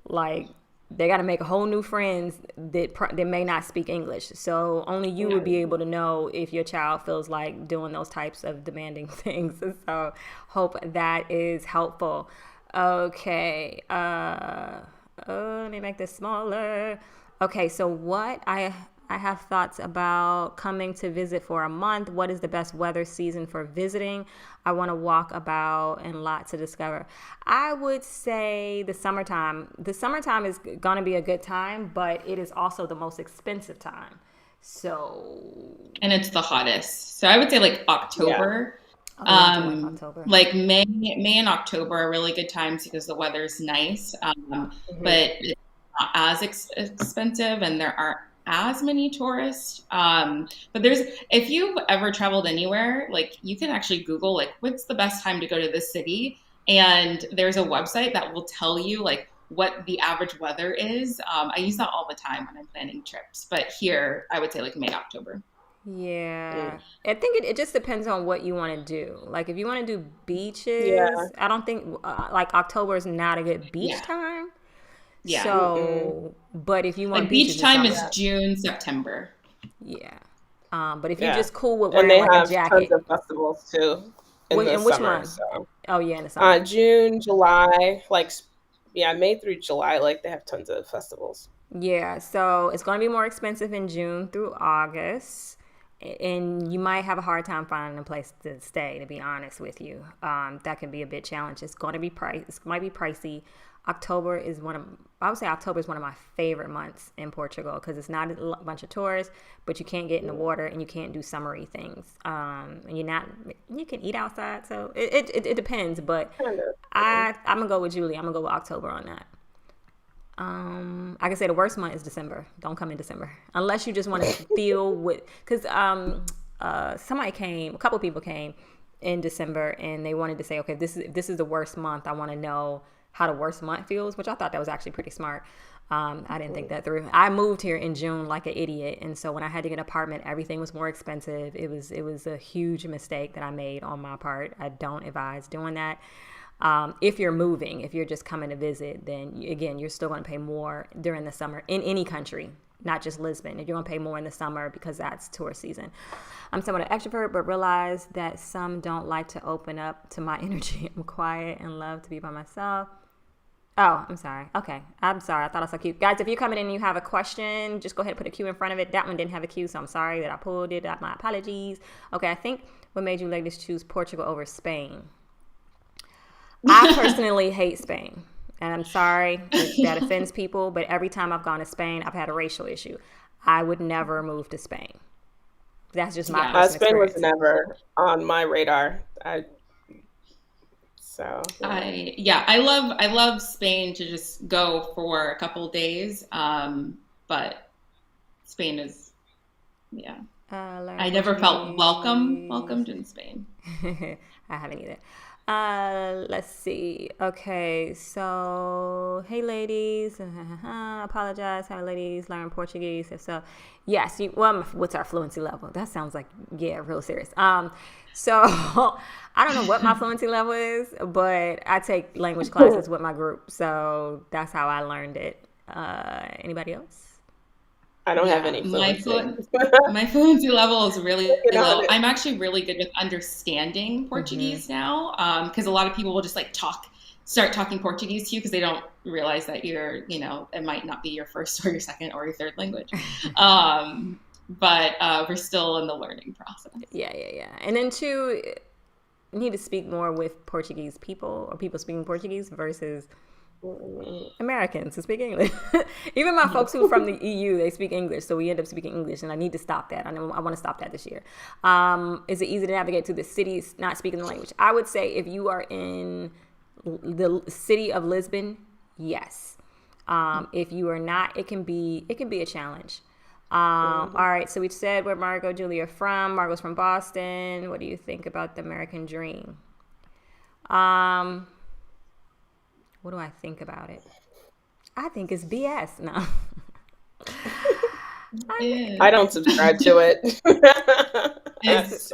Speaker 1: like they got to make a whole new friends that may not speak English. So only you would be able to know if your child feels like doing those types of demanding things. So hope that is helpful. Okay. Let me make this smaller. Okay, so I have thoughts about coming to visit for a month. What is the best weather season for visiting? I want to walk about and lots to discover. I would say the summertime. The summertime is going to be a good time, but it is also the most expensive time. So,
Speaker 3: And it's the hottest. So I would say like
Speaker 2: Yeah.
Speaker 3: October.
Speaker 1: oh yeah, I do like October.
Speaker 3: Like May and October are really good times because the weather's nice.
Speaker 2: Mhm.
Speaker 3: But it's not as expensive and there aren't as many tourists. But if you've ever traveled anywhere, like you can actually Google like what's the best time to go to this city, and there's a website that will tell you like what the average weather is. I use that all the time when I'm planning trips, but here I would say like May, October.
Speaker 1: Yeah.
Speaker 2: Mm.
Speaker 1: I think it just depends on what you want to do. Like, if you want to do
Speaker 2: Yeah.
Speaker 1: beaches, I don't think, like, October is not a good beach
Speaker 3: Yeah,
Speaker 1: time.
Speaker 3: yeah.
Speaker 2: Mm-mm.
Speaker 1: So, but if you want
Speaker 3: Like
Speaker 1: beaches
Speaker 3: beach
Speaker 1: in
Speaker 3: time is
Speaker 1: summer,
Speaker 2: Yeah.
Speaker 3: June, September.
Speaker 1: yeah. But if you
Speaker 2: Yeah.
Speaker 1: just cool with
Speaker 2: And
Speaker 1: wearing
Speaker 2: they
Speaker 1: like a
Speaker 2: have tons
Speaker 1: jacket,
Speaker 2: of festivals too in the
Speaker 1: in which
Speaker 2: summer.
Speaker 1: month?
Speaker 2: So
Speaker 1: Oh yeah, in the summer.
Speaker 2: June, July, yeah, May through July, like they have tons of festivals.
Speaker 1: Yeah, so it's going to be more expensive in June through August, and you might have a hard time finding a place to stay. To be honest with you, that can be a bit challenging. It's going to be It might be pricey. I would say October is one of my favorite months in Portugal because it's not a bunch of tourists, but you can't get in the water and you can't do summery things. And you can eat outside, so it depends. But
Speaker 2: Kind of.
Speaker 1: I'm gonna go with Julie. I'm gonna go with October on that. I can say the worst month is December. Don't come in December unless you just want to feel with, because a couple people came in December and they wanted to say, okay, this is the worst month. I want to know how the worst month feels, which I thought that was actually pretty smart. I didn't think that through. I moved here in June like an idiot, and so when I had to get an apartment, everything was more expensive. It was a huge mistake that I made on my part. I don't advise doing that. If you're moving, if you're just coming to visit, then again, you're still going to pay more during the summer in any country, not just Lisbon. You're going to pay more in the summer because that's tourist season. I'm somewhat an extrovert, but realize that some don't like to open up to my energy. I'm quiet and love to be by myself. Oh, I'm sorry. Okay. I'm sorry. I thought I saw Q. Guys, if you're coming in and you have a question, just go ahead and put a Q in front of it. That one didn't have a Q, so I'm sorry that I pulled it. My apologies. Okay, I think what made you ladies choose Portugal over Spain? I personally hate Spain. And I'm sorry if that offends people, but every time I've gone to Spain, I've had a racial issue. I would never move to Spain. That's just my
Speaker 3: Yeah.
Speaker 1: personal
Speaker 2: Spain was
Speaker 1: experience.
Speaker 2: never on my radar. So yeah.
Speaker 3: I love Spain to just go for a couple of days. But Spain is, yeah.
Speaker 1: Learn
Speaker 3: I never felt
Speaker 1: Portuguese.
Speaker 3: welcomed in Spain.
Speaker 1: I haven't either. Let's see. Okay, so hey, ladies. Apologize. How ladies learn Portuguese? If so, yes. What's our fluency level? That sounds like, yeah, real serious. So I don't know what my fluency level is, but I take language classes with my group, so that's how I learned it. Anybody else?
Speaker 2: I don't have
Speaker 3: Yeah,
Speaker 2: any fluency.
Speaker 3: my fluency level is really
Speaker 2: Working on
Speaker 3: low.
Speaker 2: it.
Speaker 3: I'm actually really good with understanding Portuguese now, because a lot of people will just like start talking Portuguese to you because they don't realize that it might not be your first or your second or your third language. But we're still in the learning process.
Speaker 1: Yeah. And then two, you need to speak more with Portuguese people or people speaking Portuguese versus Americans who speak English. Even my folks who are from the EU, they speak English, so we end up speaking English, and I need to stop that. I want to stop that this year. Is it easy to navigate through the cities not speaking the language? I would say if you are in the city of Lisbon, yes. If you are not, it can be a challenge. All right, so we said where Margot, Julia are from. Margot's from Boston. What do you think about the American dream? What do I think about it? I think it's BS. No.
Speaker 2: I don't subscribe to it.
Speaker 1: It's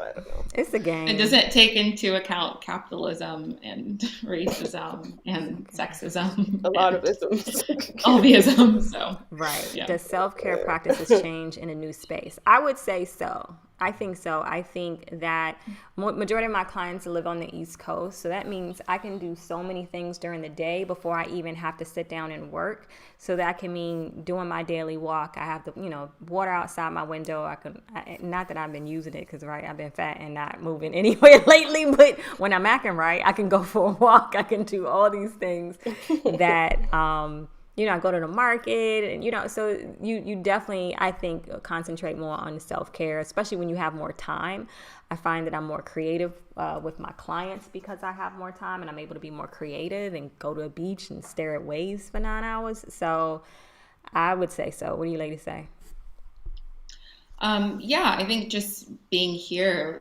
Speaker 1: a game.
Speaker 3: It doesn't take into account capitalism and racism and sexism.
Speaker 2: A lot of isms.
Speaker 3: All the isms. So
Speaker 1: right.
Speaker 3: Yeah.
Speaker 1: Does self-care practices change in a new space? I would say so. I think so. I think that majority of my clients live on the East Coast, so that means I can do so many things during the day before I even have to sit down and work. So that can mean doing my daily walk. I have the water outside my window. Not that I've been using it because I've been fat and not moving anywhere lately. But when I'm acting right, I can go for a walk. I can do all these things that. I go to the market and, so you definitely, I think, concentrate more on self-care, especially when you have more time. I find that I'm more creative with my clients because I have more time and I'm able to be more creative and go to a beach and stare at waves for 9 hours. So I would say so. What do you ladies say?
Speaker 3: Yeah, I think just being here,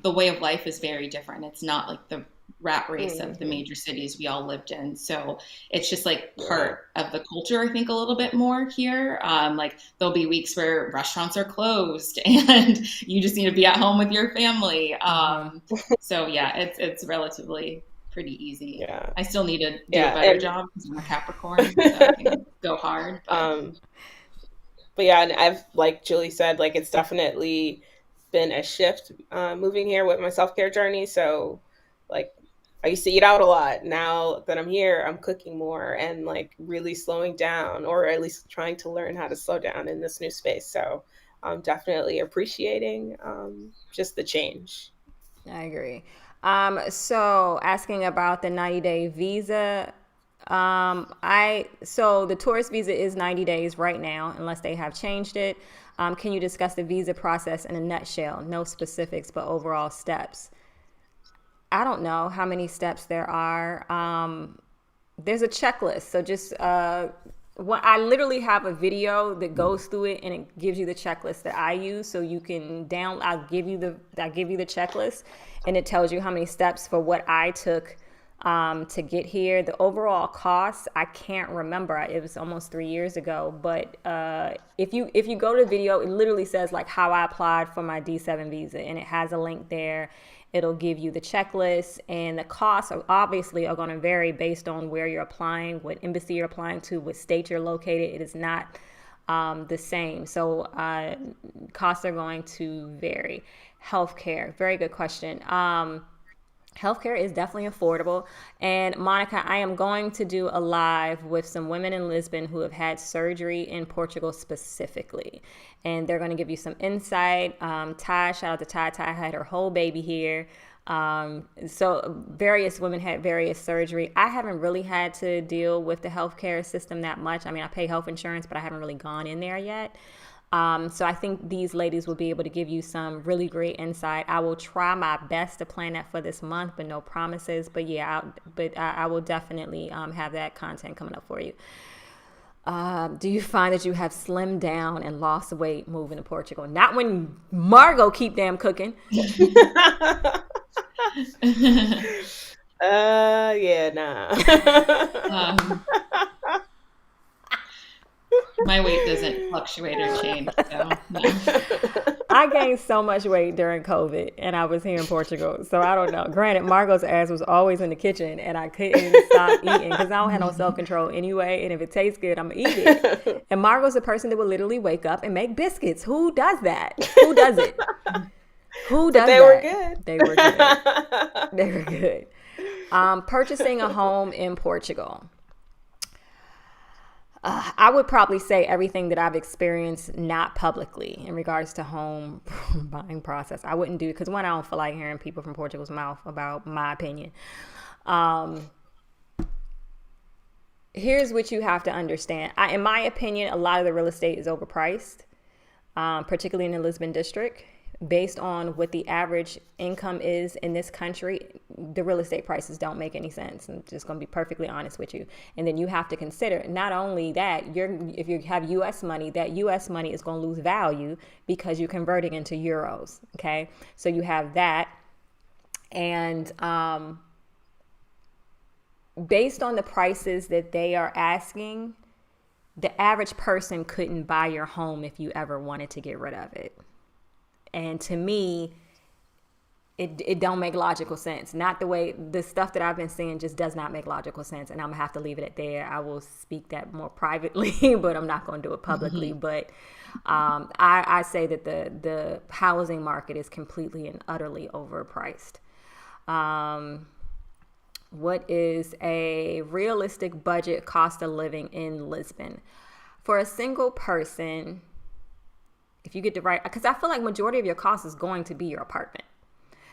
Speaker 3: the way of life is very different. It's not like the rat race of the major cities we all lived in. So it's just like part of the culture, I think, a little bit more here. Like there'll be weeks where restaurants are closed and you just need to be at home with your family. So yeah, it's relatively pretty easy.
Speaker 2: Yeah.
Speaker 3: I still need to do a better job because I'm a Capricorn, so I can go hard.
Speaker 2: But yeah, and I've, like Julie said, like it's definitely been a shift moving here with my self-care journey. So like I used to eat out a lot. Now that I'm here, I'm cooking more and like really slowing down, or at least trying to learn how to slow down in this new space. So I'm definitely appreciating just the change.
Speaker 1: I agree. So asking about the 90-day visa, so the tourist visa is 90 days right now, unless they have changed it. Can you discuss the visa process in a nutshell? No specifics, but overall steps. I don't know how many steps there are. There's a checklist. So just I literally have a video that goes through it and it gives you the checklist that I use. So you can I'll give you the checklist and it tells you how many steps for what I took to get here. The overall cost, I can't remember. It was almost 3 years ago. But if you go to the video, it literally says like how I applied for my D7 visa, and it has a link there. It'll give you the checklist, and the costs obviously are going to vary based on where you're applying, what embassy you're applying to, what state you're located. It is not the same. So costs are going to vary. Healthcare, very good question. Healthcare is definitely affordable. And Monica, I am going to do a live with some women in Lisbon who have had surgery in Portugal specifically. And they're going to give you some insight. Ty, shout out to Ty. Ty had her whole baby here. So various women had various surgery. I haven't really had to deal with the healthcare system that much. I mean, I pay health insurance, but I haven't really gone in there yet. So I think these ladies will be able to give you some really great insight. I will try my best to plan that for this month, but no promises. But yeah, I will definitely have that content coming up for you. Do you find that you have slimmed down and lost weight moving to Portugal? Not when Margot keep damn cooking.
Speaker 2: Yeah, nah.
Speaker 3: My weight doesn't fluctuate or change, so no.
Speaker 1: I I gained so much weight during COVID and I was here in Portugal. So I don't know. Granted, Margot's ass was always in the kitchen and I couldn't stop eating because I don't have no self-control anyway. And if it tastes good, I'm going to eat it. And Margot's a person that would literally wake up and make biscuits. Who does that? Who does it? Who does
Speaker 2: they
Speaker 1: that?
Speaker 2: were good.
Speaker 1: They were good. They were good. Purchasing a home in Portugal. I would probably say everything that I've experienced not publicly in regards to home buying process. I wouldn't do it because one, I don't feel like hearing people from Portugal's mouth about my opinion. Here's what you have to understand. In my opinion, a lot of the real estate is overpriced, particularly in the Lisbon district. Based on what the average income is in this country, the real estate prices don't make any sense. I'm just going to be perfectly honest with you. And then you have to consider not only that, if you have U.S. money, that U.S. money is going to lose value because you're converting into euros. Okay, so you have that, and based on the prices that they are asking, the average person couldn't buy your home if you ever wanted to get rid of it. And to me, it don't make logical sense. Not the way the stuff that I've been seeing just does not make logical sense. And I'm gonna have to leave it at there. I will speak that more privately, but I'm not going to do it publicly. Mm-hmm. But I say that the housing market is completely and utterly overpriced. What is a realistic budget cost of living in Lisbon? For a single person, if you get the right, because I feel like majority of your cost is going to be your apartment.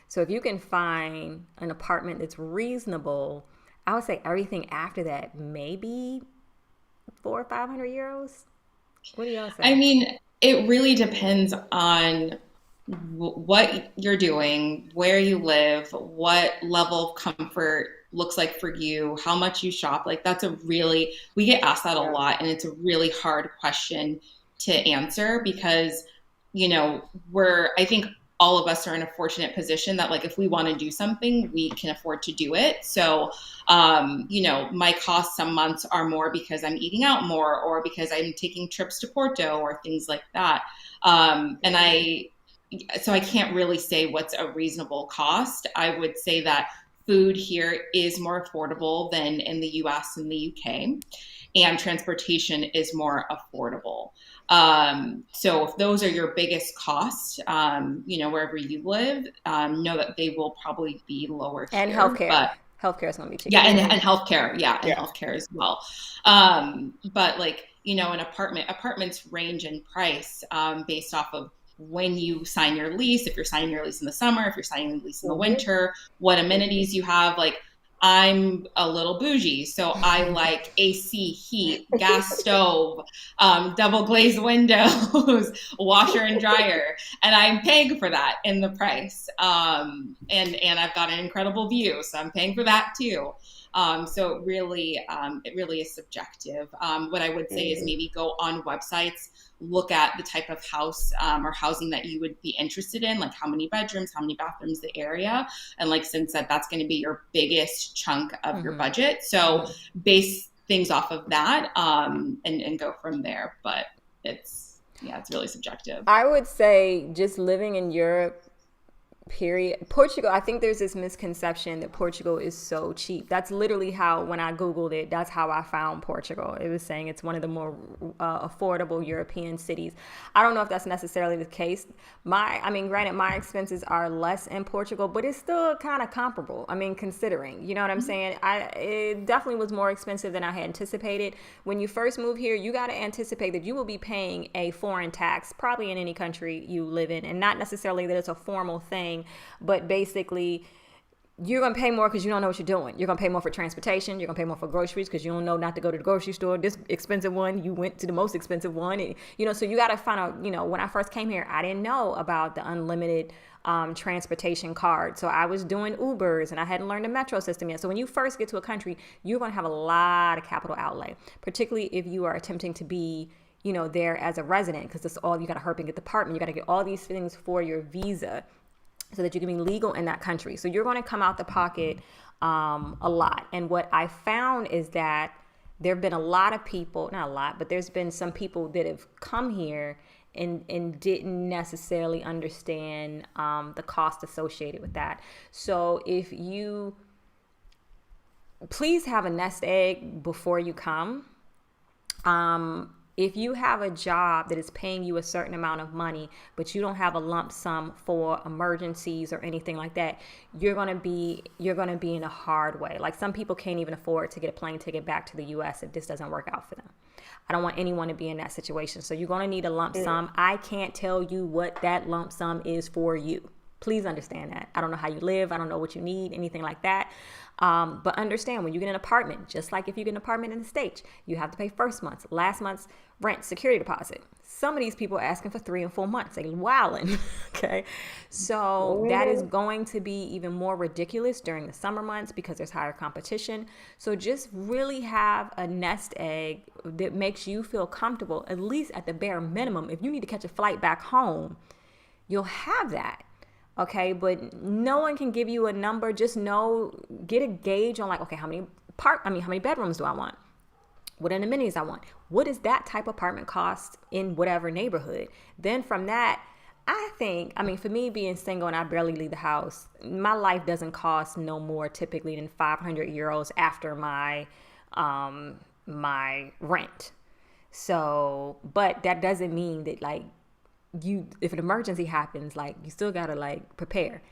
Speaker 1: So if you can find an apartment that's reasonable, I would say everything after that, maybe 400 or 500 euros. What do y'all say?
Speaker 3: I mean, it really depends on what you're doing, where you live, what level of comfort looks like for you, how much you shop. Like we get asked that a lot, and it's a really hard question to answer because, I think all of us are in a fortunate position that like, if we want to do something, we can afford to do it. So, my costs some months are more because I'm eating out more or because I'm taking trips to Porto or things like that. So I can't really say what's a reasonable cost. I would say that food here is more affordable than in the US and the UK, and transportation is more affordable. So if those are your biggest costs, wherever you live, know that they will probably be lower here.
Speaker 1: And healthcare. Healthcare is going to be cheaper.
Speaker 3: Yeah, and healthcare. Yeah, and healthcare as well. But apartments range in price based off of when you sign your lease, if you're signing your lease in the summer, if you're signing your lease in the winter, what amenities you have. Like, I'm a little bougie, so I like AC, heat, gas stove, double glazed windows, washer and dryer, and I'm paying for that in the price. And I've got an incredible view, so I'm paying for that too. So it really is subjective. What I would say is maybe go on websites, look at the type of house or housing that you would be interested in, like how many bedrooms, how many bathrooms, the area. And like Sin said, that's going to be your biggest chunk of your budget. So base things off of that and go from there. But it's really subjective.
Speaker 1: I would say just living in Europe, period. Portugal, I think there's this misconception that Portugal is so cheap. That's literally how, when I Googled it, that's how I found Portugal. It was saying it's one of the more affordable European cities. I don't know if that's necessarily the case. Granted, my expenses are less in Portugal, but it's still kind of comparable. Considering, you know what I'm saying? It definitely was more expensive than I had anticipated. When you first move here, you got to anticipate that you will be paying a foreign tax, probably in any country you live in, and not necessarily that it's a formal thing. But basically, you're going to pay more because you don't know what you're doing. You're going to pay more for transportation. You're going to pay more for groceries because you don't know not to go to the grocery store. This expensive one, you went to the most expensive one. And, so you got to find out, when I first came here, I didn't know about the unlimited transportation card. So I was doing Ubers and I hadn't learned the metro system yet. So when you first get to a country, you're going to have a lot of capital outlay, particularly if you are attempting to be there as a resident, because that's all you got to hurry and get the apartment. You got to get all these things for your visa, so that you can be legal in that country. So you're going to come out the pocket a lot. And what I found is that there have been a lot of people, not a lot, but there's been some people that have come here and didn't necessarily understand the cost associated with that. So if you please have a nest egg before you come. If you have a job that is paying you a certain amount of money, but you don't have a lump sum for emergencies or anything like that, you're gonna be in a hard way. Like, some people can't even afford to get a plane ticket back to the U.S. if this doesn't work out for them. I don't want anyone to be in that situation. So you're gonna need a lump sum. I can't tell you what that lump sum is for you. Please understand that. I don't know how you live. I don't know what you need, anything like that. But understand, when you get an apartment, just like if you get an apartment in the States, you have to pay first month's, last month's rent, security deposit. Some of these people are asking for 3 and 4 months. They wilding. Okay. So that is going to be even more ridiculous during the summer months because there's higher competition. So just really have a nest egg that makes you feel comfortable, at least at the bare minimum. If you need to catch a flight back home, you'll have that. Okay, but no one can give you a number. Just get a gauge on, like, okay, how many bedrooms do I want? What amenities I want? What does that type of apartment cost in whatever neighborhood? Then from that, for me, being single and I barely leave the house, my life doesn't cost no more typically than 500 euros after my rent. So, but that doesn't mean that, like, if an emergency happens, like, you still gotta, like, prepare.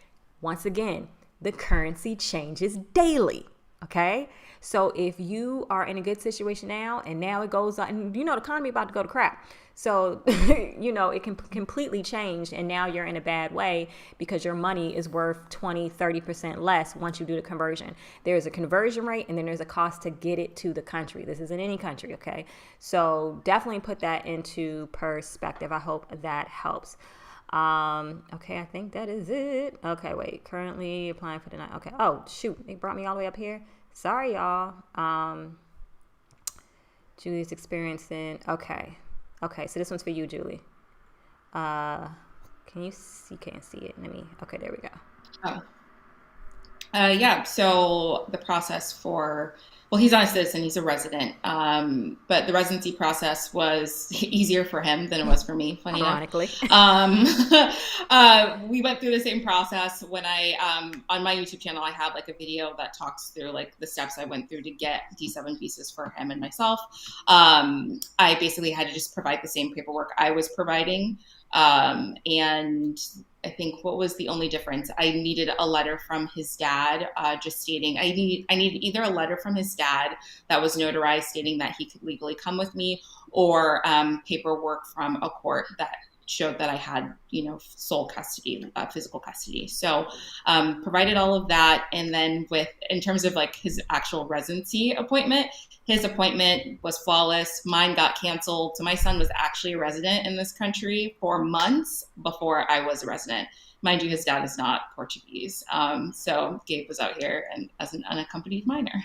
Speaker 1: Once again, the currency changes daily. Okay, so if you are in a good situation now, and now it goes on, and the economy about to go to crap, so it can completely change, and now you're in a bad way because your money is worth 20-30% less once you do the conversion. There's a conversion rate, and then there's a cost to get it to the country. This is in any country. Okay, so definitely put that into perspective. I hope that helps. Okay, I think that is it. Okay, wait, currently applying for the night. Okay. Oh, shoot. They brought me all the way up here. Sorry, y'all. Julie's experiencing. Okay. So this one's for you, Julie. Can you see? Can't see it. Okay, there we go.
Speaker 3: Oh. Yeah. So the process he's not a citizen, he's a resident. But the residency process was easier for him than it was for me, funny
Speaker 1: ironically.
Speaker 3: We went through the same process. When on my YouTube channel, I have, like, a video that talks through, like, the steps I went through to get D7 visas for him and myself. I basically had to just provide the same paperwork I was providing. And I think what was the only difference? I needed a letter from his dad, just stating I needed either a letter from his dad that was notarized stating that he could legally come with me, or paperwork from a court that showed that I had, sole custody, physical custody. So provided all of that. And then in terms of, like, his actual residency appointment, his appointment was flawless. Mine got canceled. So my son was actually a resident in this country for months before I was a resident. Mind you, his dad is not Portuguese. So Gabe was out here and as an unaccompanied minor.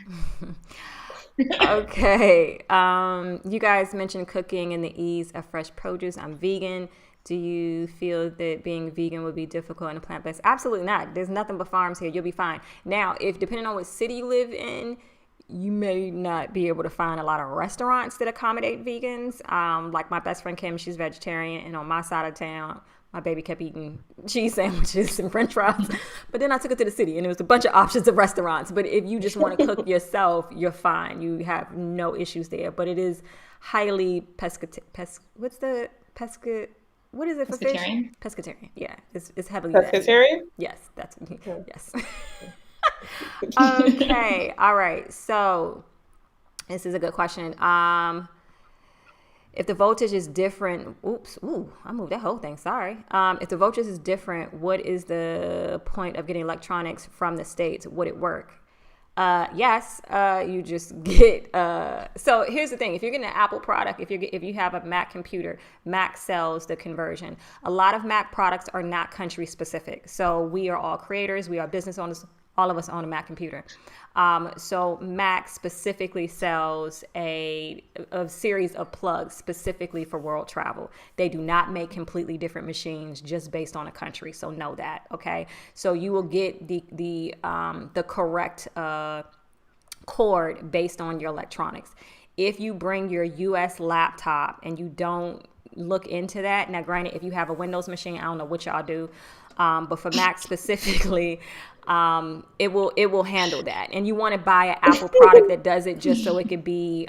Speaker 1: Okay. You guys mentioned cooking and the ease of fresh produce. I'm vegan. Do you feel that being vegan would be difficult in a plant-based? Absolutely not. There's nothing but farms here. You'll be fine. Now, if depending on what city you live in, you may not be able to find a lot of restaurants that accommodate vegans. Like my best friend Kim, she's vegetarian, and on my side of town, my baby kept eating cheese sandwiches and french fries. But then I took it to the city, and there was a bunch of options of restaurants. But if you just want to cook yourself, you're fine. You have no issues there. But it is highly what is it for fish? Pescatarian. Yeah, it's heavily
Speaker 2: pescatarian.
Speaker 1: Yes, that's yes. Okay, all right. So this is a good question. If the voltage is different, I moved that whole thing. Sorry. If the voltage is different, what is the point of getting electronics from the States? Would it work? Yes, you just get, so here's the thing. If you're getting an Apple product, if you have a Mac computer, Mac sells the conversion. A lot of Mac products are not country specific. So we are all creators. We are business owners. All of us own a Mac computer. So Mac specifically sells a series of plugs specifically for world travel. They do not make completely different machines just based on a country. So know that, okay? So you will get the correct cord based on your electronics. If you bring your US laptop and you don't look into that. Now, granted, if you have a Windows machine, I don't know what y'all do, but for Mac specifically, it will handle that. And you want to buy an Apple product that does it just so it could be,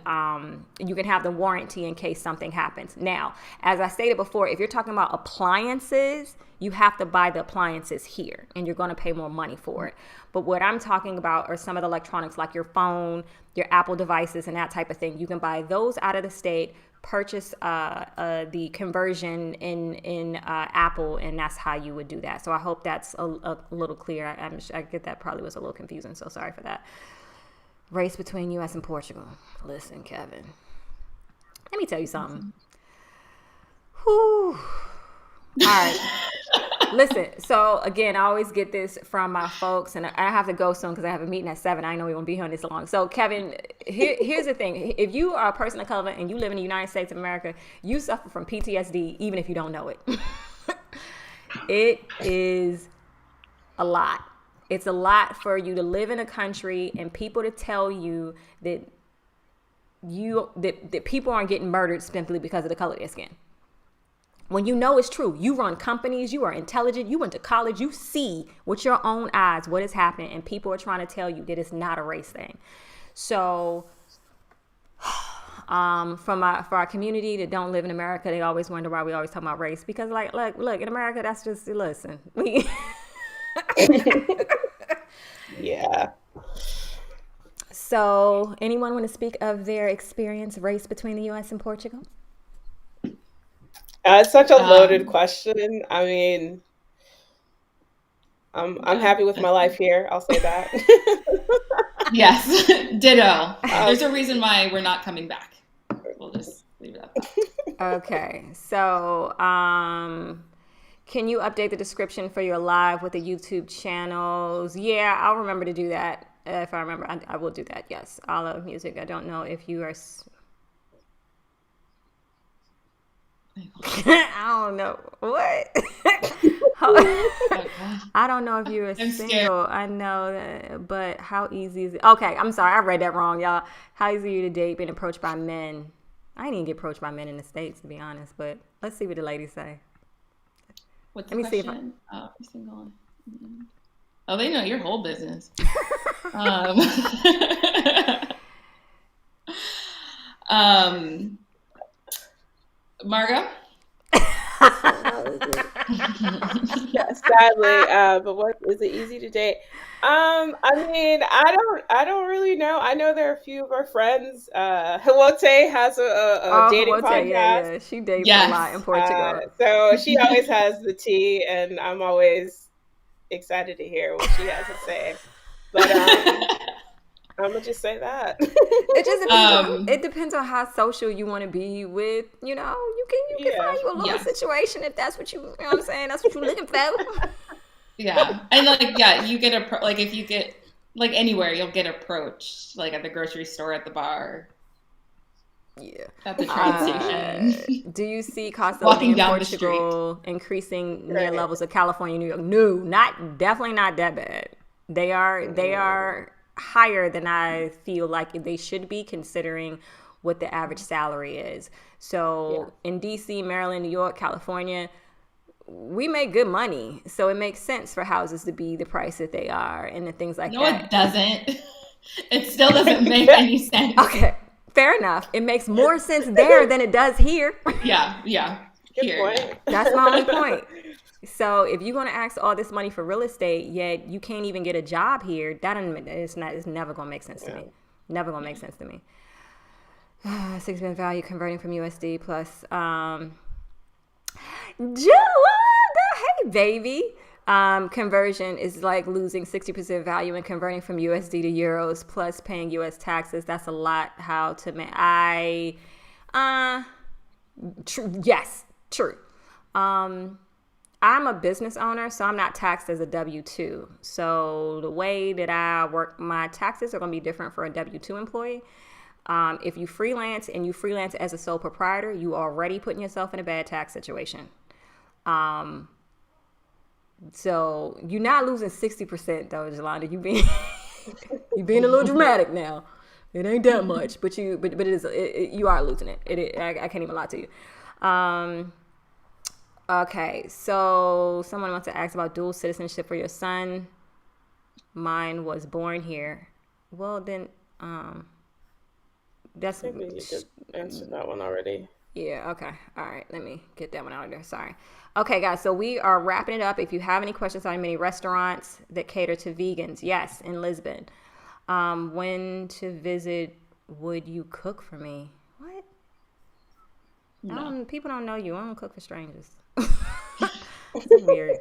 Speaker 1: you can have the warranty in case something happens. Now, as I stated before, if you're talking about appliances, you have to buy the appliances here and you're going to pay more money for it. But what I'm talking about are some of the electronics like your phone, your Apple devices, and that type of thing. You can buy those out of the state, purchase the conversion in Apple, and that's how you would do that. So I hope that's a little clear. I get that probably was a little confusing, so sorry for that. Race between U.S. and Portugal. Listen, Kevin, let me tell you something. Whew. All right. Listen, so again, I always get this from my folks, and I have to go soon because I have a meeting at 7. I know we won't be here on this long. So, Kevin, here's the thing. If you are a person of color and you live in the United States of America, you suffer from PTSD even if you don't know it. It is a lot. It's a lot for you to live in a country and people to tell you that that people aren't getting murdered simply because of the color of their skin. When you know it's true, you run companies, you are intelligent, you went to college, you see with your own eyes what is happening, and people are trying to tell you that it's not a race thing. So for our community that don't live in America, they always wonder why we always talk about race. Because look, in America, that's just, listen.
Speaker 2: Yeah.
Speaker 1: So anyone want to speak of their experience race between the U.S. and Portugal?
Speaker 2: It's such a loaded question. I mean, I'm happy with my life here. I'll say that.
Speaker 3: Yes, ditto. There's a reason why we're not coming back. We'll just leave it at that.
Speaker 1: Okay, so can you update the description for your live with the YouTube channels? Yeah, I'll remember to do that. If I remember, I will do that. Yes, all of music. I don't know if you are. I don't know what. I don't know if you're a single. Scared. I know that, but how easy is it? Okay, I'm sorry, I read that wrong, y'all. How easy are you to date being approached by men? I didn't even get approached by men in the States, to be honest. But let's see what the ladies say.
Speaker 3: What's the question? Single. Oh, they know your whole business. Margo?
Speaker 2: Yeah, sadly, but what is it easy to date? I mean, I don't really know. I know there are a few of our friends. Hiwote has a dating podcast.
Speaker 1: Yeah. She dates a lot in Portugal.
Speaker 2: So she always has the tea, and I'm always excited to hear what she has to say. But I'm gonna just say that.
Speaker 1: It just depends. It depends on how social you want to be with. You know, you can find you a little situation if that's what you know what I'm saying. That's what you're looking for.
Speaker 3: Yeah, and you get if you get anywhere, you'll get approached, like at the grocery store, at the bar.
Speaker 1: Yeah,
Speaker 3: at the train station.
Speaker 1: Do you see cost of living in Portugal increasing near levels of California, New York? No, definitely not that bad. They are higher than I feel like they should be, considering what the average salary is. So in DC, Maryland, New York, California, we make good money. So it makes sense for houses to be the price that they are and the things like that.
Speaker 3: No, it doesn't. It still doesn't make any sense.
Speaker 1: Okay, fair enough. It makes more sense there than it does here.
Speaker 3: Yeah.
Speaker 2: Good point.
Speaker 1: That's my only point. So if you're going to ask all this money for real estate, yet you can't even get a job here, it's never going to make sense to me. Never going to make sense to me. 6% value converting from USD plus. Hey, baby. Conversion is like losing 60% value and converting from USD to euros plus paying US taxes. That's a lot. How to make? Yes, true. I'm a business owner, so I'm not taxed as a W-2. So the way that I work my taxes are going to be different for a W-2 employee. If you freelance and you freelance as a sole proprietor, you already putting yourself in a bad tax situation. So you're not losing 60% though, Jolanda. You being a little dramatic now. It ain't that much, but it is. You are losing it. I can't even lie to you. Okay, so someone wants to ask about dual citizenship for your son. Mine was born here. Well, then, that's
Speaker 2: Maybe you did answer that one already.
Speaker 1: yeah. Okay. All right. Let me get that one out of there. Sorry. Okay, guys. So we are wrapping it up. If you have any questions on many restaurants that cater to vegans, yes, in Lisbon. When to visit? Would you cook for me? What?
Speaker 3: No.
Speaker 1: People don't know you. I don't cook for strangers. It's weird.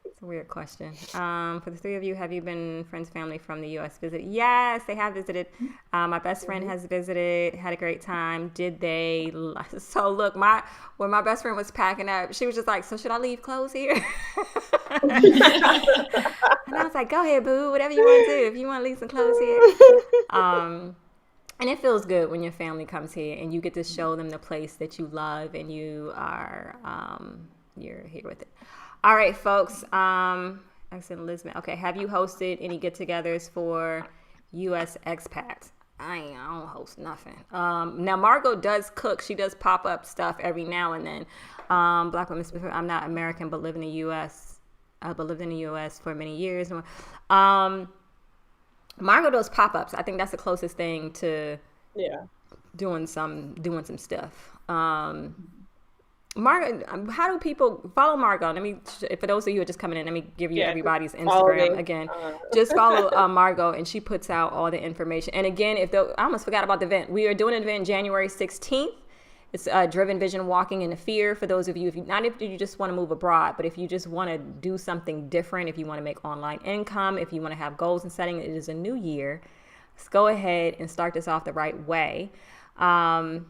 Speaker 1: It's a weird question. For the three of you, have you been friends, family from the U.S. visit? Yes, they have visited. My best friend has visited, had a great time. Did they? So look, when my best friend was packing up, she was just like, "So should I leave clothes here?" And I was like, "Go ahead, boo. Whatever you want to do. If you want to leave some clothes here." And it feels good when your family comes here and you get to show them the place that you love and you are you're here with it. All right, folks. Accent Lisbon. Okay, have you hosted any get-togethers for U.S. expats? I don't host nothing. Now Margot does cook. She does pop up stuff every now and then. Black women. I'm not American, but live in the U.S. But lived in the U.S. for many years. Margot does pop-ups. I think that's the closest thing to doing some stuff. Margot, how do people follow Margot? For those of you who are just coming in, let me give you everybody's Instagram again. Just follow Margot, and she puts out all the information. And again, I almost forgot about the event. We are doing an event January 16th. It's Driven Vision Walking into Fear. For those of you, if you just want to move abroad, but if you just want to do something different, if you want to make online income, if you want to have goals and setting, it is a new year. Let's go ahead and start this off the right way. I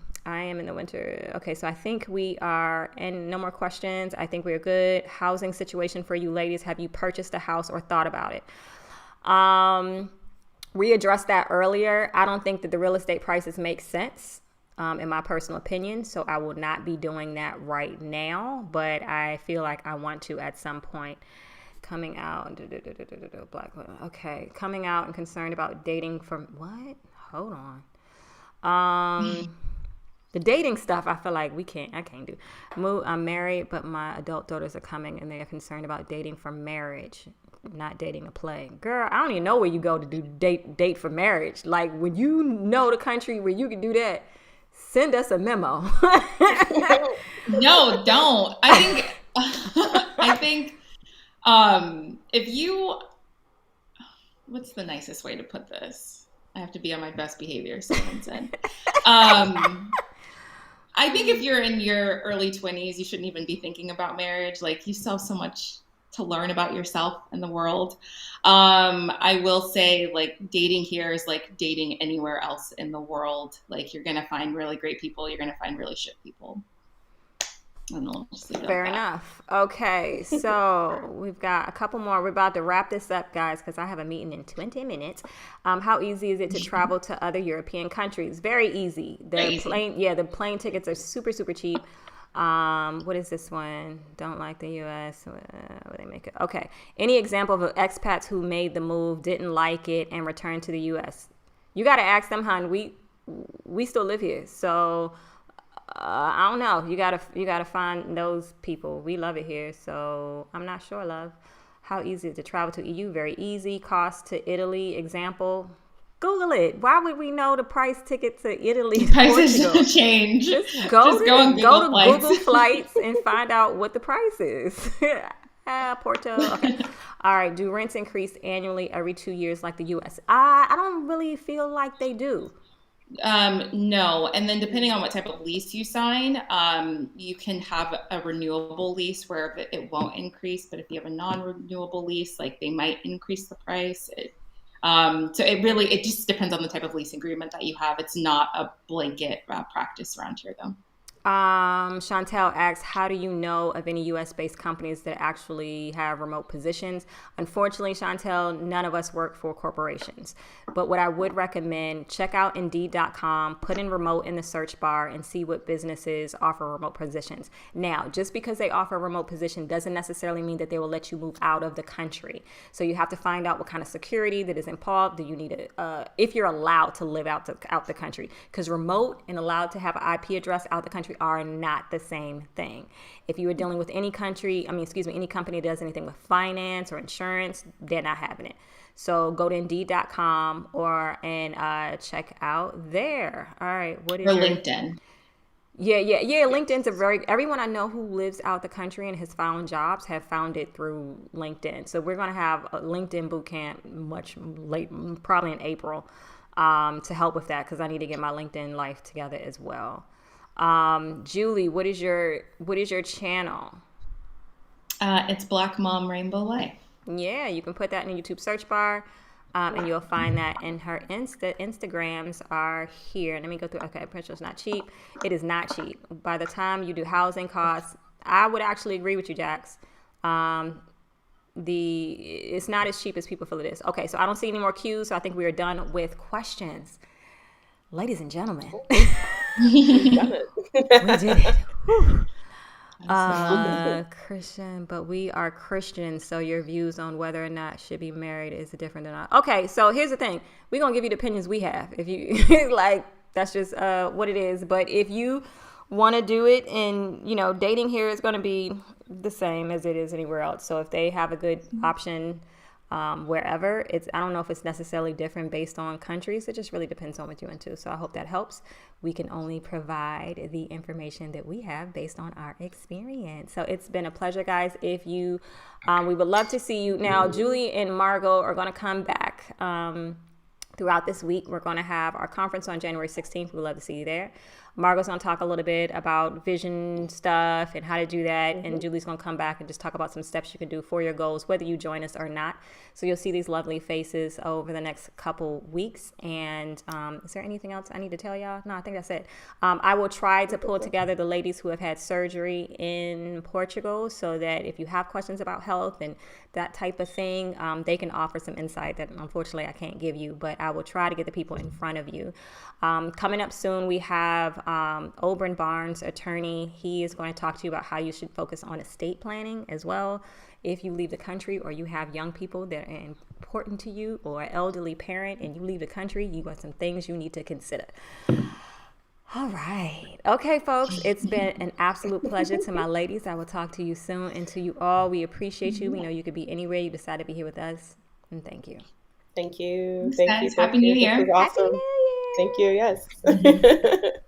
Speaker 1: am in the winter. Okay, so I think we are, and no more questions. I think we're good. Housing situation for you ladies. Have you purchased a house or thought about it? We addressed that earlier. I don't think that the real estate prices make sense. In my personal opinion, so I will not be doing that right now, but I feel like I want to at some point. Coming out, black women. Okay, coming out and concerned about dating from what? Hold on. The dating stuff, I feel like I can't do. I'm married, but my adult daughters are coming, and they are concerned about dating for marriage, not dating a play. Girl, I don't even know where you go to do date for marriage. Like when you know the country where you can do that. Send us a memo.
Speaker 3: No, don't. I think if you, what's the nicest way to put this? I have to be on my best behavior, someone said. I think if you're in your early 20s, you shouldn't even be thinking about marriage. Like you still have so much to learn about yourself and the world. I will say like dating here is like dating anywhere else in the world. Like you're going to find really great people. You're going to find really shit people. And I'll just leave it
Speaker 1: Fair
Speaker 3: at that.
Speaker 1: enough. Okay. So we've got a couple more. We're about to wrap this up, guys, because I have a meeting in 20 minutes. How easy is it to travel to other European countries? Very easy. The plane tickets are super, super cheap. What is this one? Don't like the U.S. What they make it? Okay. Any example of expats who made the move, didn't like it, and returned to the U.S.? You got to ask them, hon. We still live here, so I don't know. You gotta find those people. We love it here, so I'm not sure, love. How easy is it to travel to EU? Very easy. Cost to Italy, example. Google it. Why would we know the price ticket to Italy?
Speaker 3: Prices change.
Speaker 1: Just go to Google Flights and find out what the price is. Porto. Okay. All right. Do rents increase annually every 2 years like the U.S.? I don't really feel like they do.
Speaker 3: No. And then depending on what type of lease you sign, you can have a renewable lease where it won't increase. But if you have a non-renewable lease, like they might increase the price. So it just depends on the type of lease agreement that you have. It's not a blanket practice around here, though.
Speaker 1: Chantel asks, how do you know of any U.S.-based companies that actually have remote positions? Unfortunately, Chantel, none of us work for corporations. But what I would recommend, check out Indeed.com, put in remote in the search bar, and see what businesses offer remote positions. Now, just because they offer a remote position doesn't necessarily mean that they will let you move out of the country. So you have to find out what kind of security that is involved. Do you need if you're allowed to live out the country? Because remote and allowed to have an IP address out the country are not the same thing. If you are dealing with any company that does anything with finance or insurance, they're not having it. So go to Indeed.com and check out there. All right, what is
Speaker 3: Or
Speaker 1: your
Speaker 3: LinkedIn?
Speaker 1: Yeah. LinkedIn's everyone I know who lives out the country and has found jobs have found it through LinkedIn. So we're going to have a LinkedIn boot camp probably in April, to help with that, because I need to get my LinkedIn life together as well. Julie, what is your channel?
Speaker 3: It's Black Mom Rainbow Life.
Speaker 1: Yeah, you can put that in the YouTube search bar. And you'll find that. And her Instagrams are here. Let me go through. Okay, Princeton's not cheap. It is not cheap. By the time you do housing costs, I would actually agree with you, Jax. It's not as cheap as people feel it is. Okay, so I don't see any more cues. So I think we are done with questions. Ladies and gentlemen,
Speaker 2: We've done it.
Speaker 1: we did it. Whew. Christian, but we are Christians, so your views on whether or not should be married is different than ours. Okay, so here's the thing: we're gonna give you the opinions we have. If you like, that's just what it is. But if you want to do it, and dating here is gonna be the same as it is anywhere else. So if they have a good option wherever, I don't know if it's necessarily different based on countries. It just really depends on what you're into. So I hope that helps. We can only provide the information that we have based on our experience. So it's been a pleasure, guys. If you, we would love to see you. Now, Julie and Margot are going to come back throughout this week. We're going to have our conference on January 16th. We'd love to see you there. Margot's going to talk a little bit about vision stuff and how to do that. And Julie's going to come back and just talk about some steps you can do for your goals, whether you join us or not. So you'll see these lovely faces over the next couple weeks. And is there anything else I need to tell y'all? No, I think that's it. I will try to pull together the ladies who have had surgery in Portugal, so that if you have questions about health and that type of thing, they can offer some insight that unfortunately I can't give you, but I will try to get the people in front of you. Coming up soon, we have Oberon Barnes, attorney. He is going to talk to you about how you should focus on estate planning as well. If you leave the country, or you have young people that are important to you, or an elderly parent and you leave the country, you got some things you need to consider. All right. Okay, folks, it's been an absolute pleasure. To my ladies, I will talk to you soon. And to you all, we appreciate you. We know you could be anywhere. You decide to be here with us. And thank you.
Speaker 2: Thank you.
Speaker 3: Thanks,
Speaker 2: Thank you.
Speaker 3: Happy New Year.
Speaker 2: This was awesome.
Speaker 1: Happy New Year.
Speaker 2: Thank you. Yes.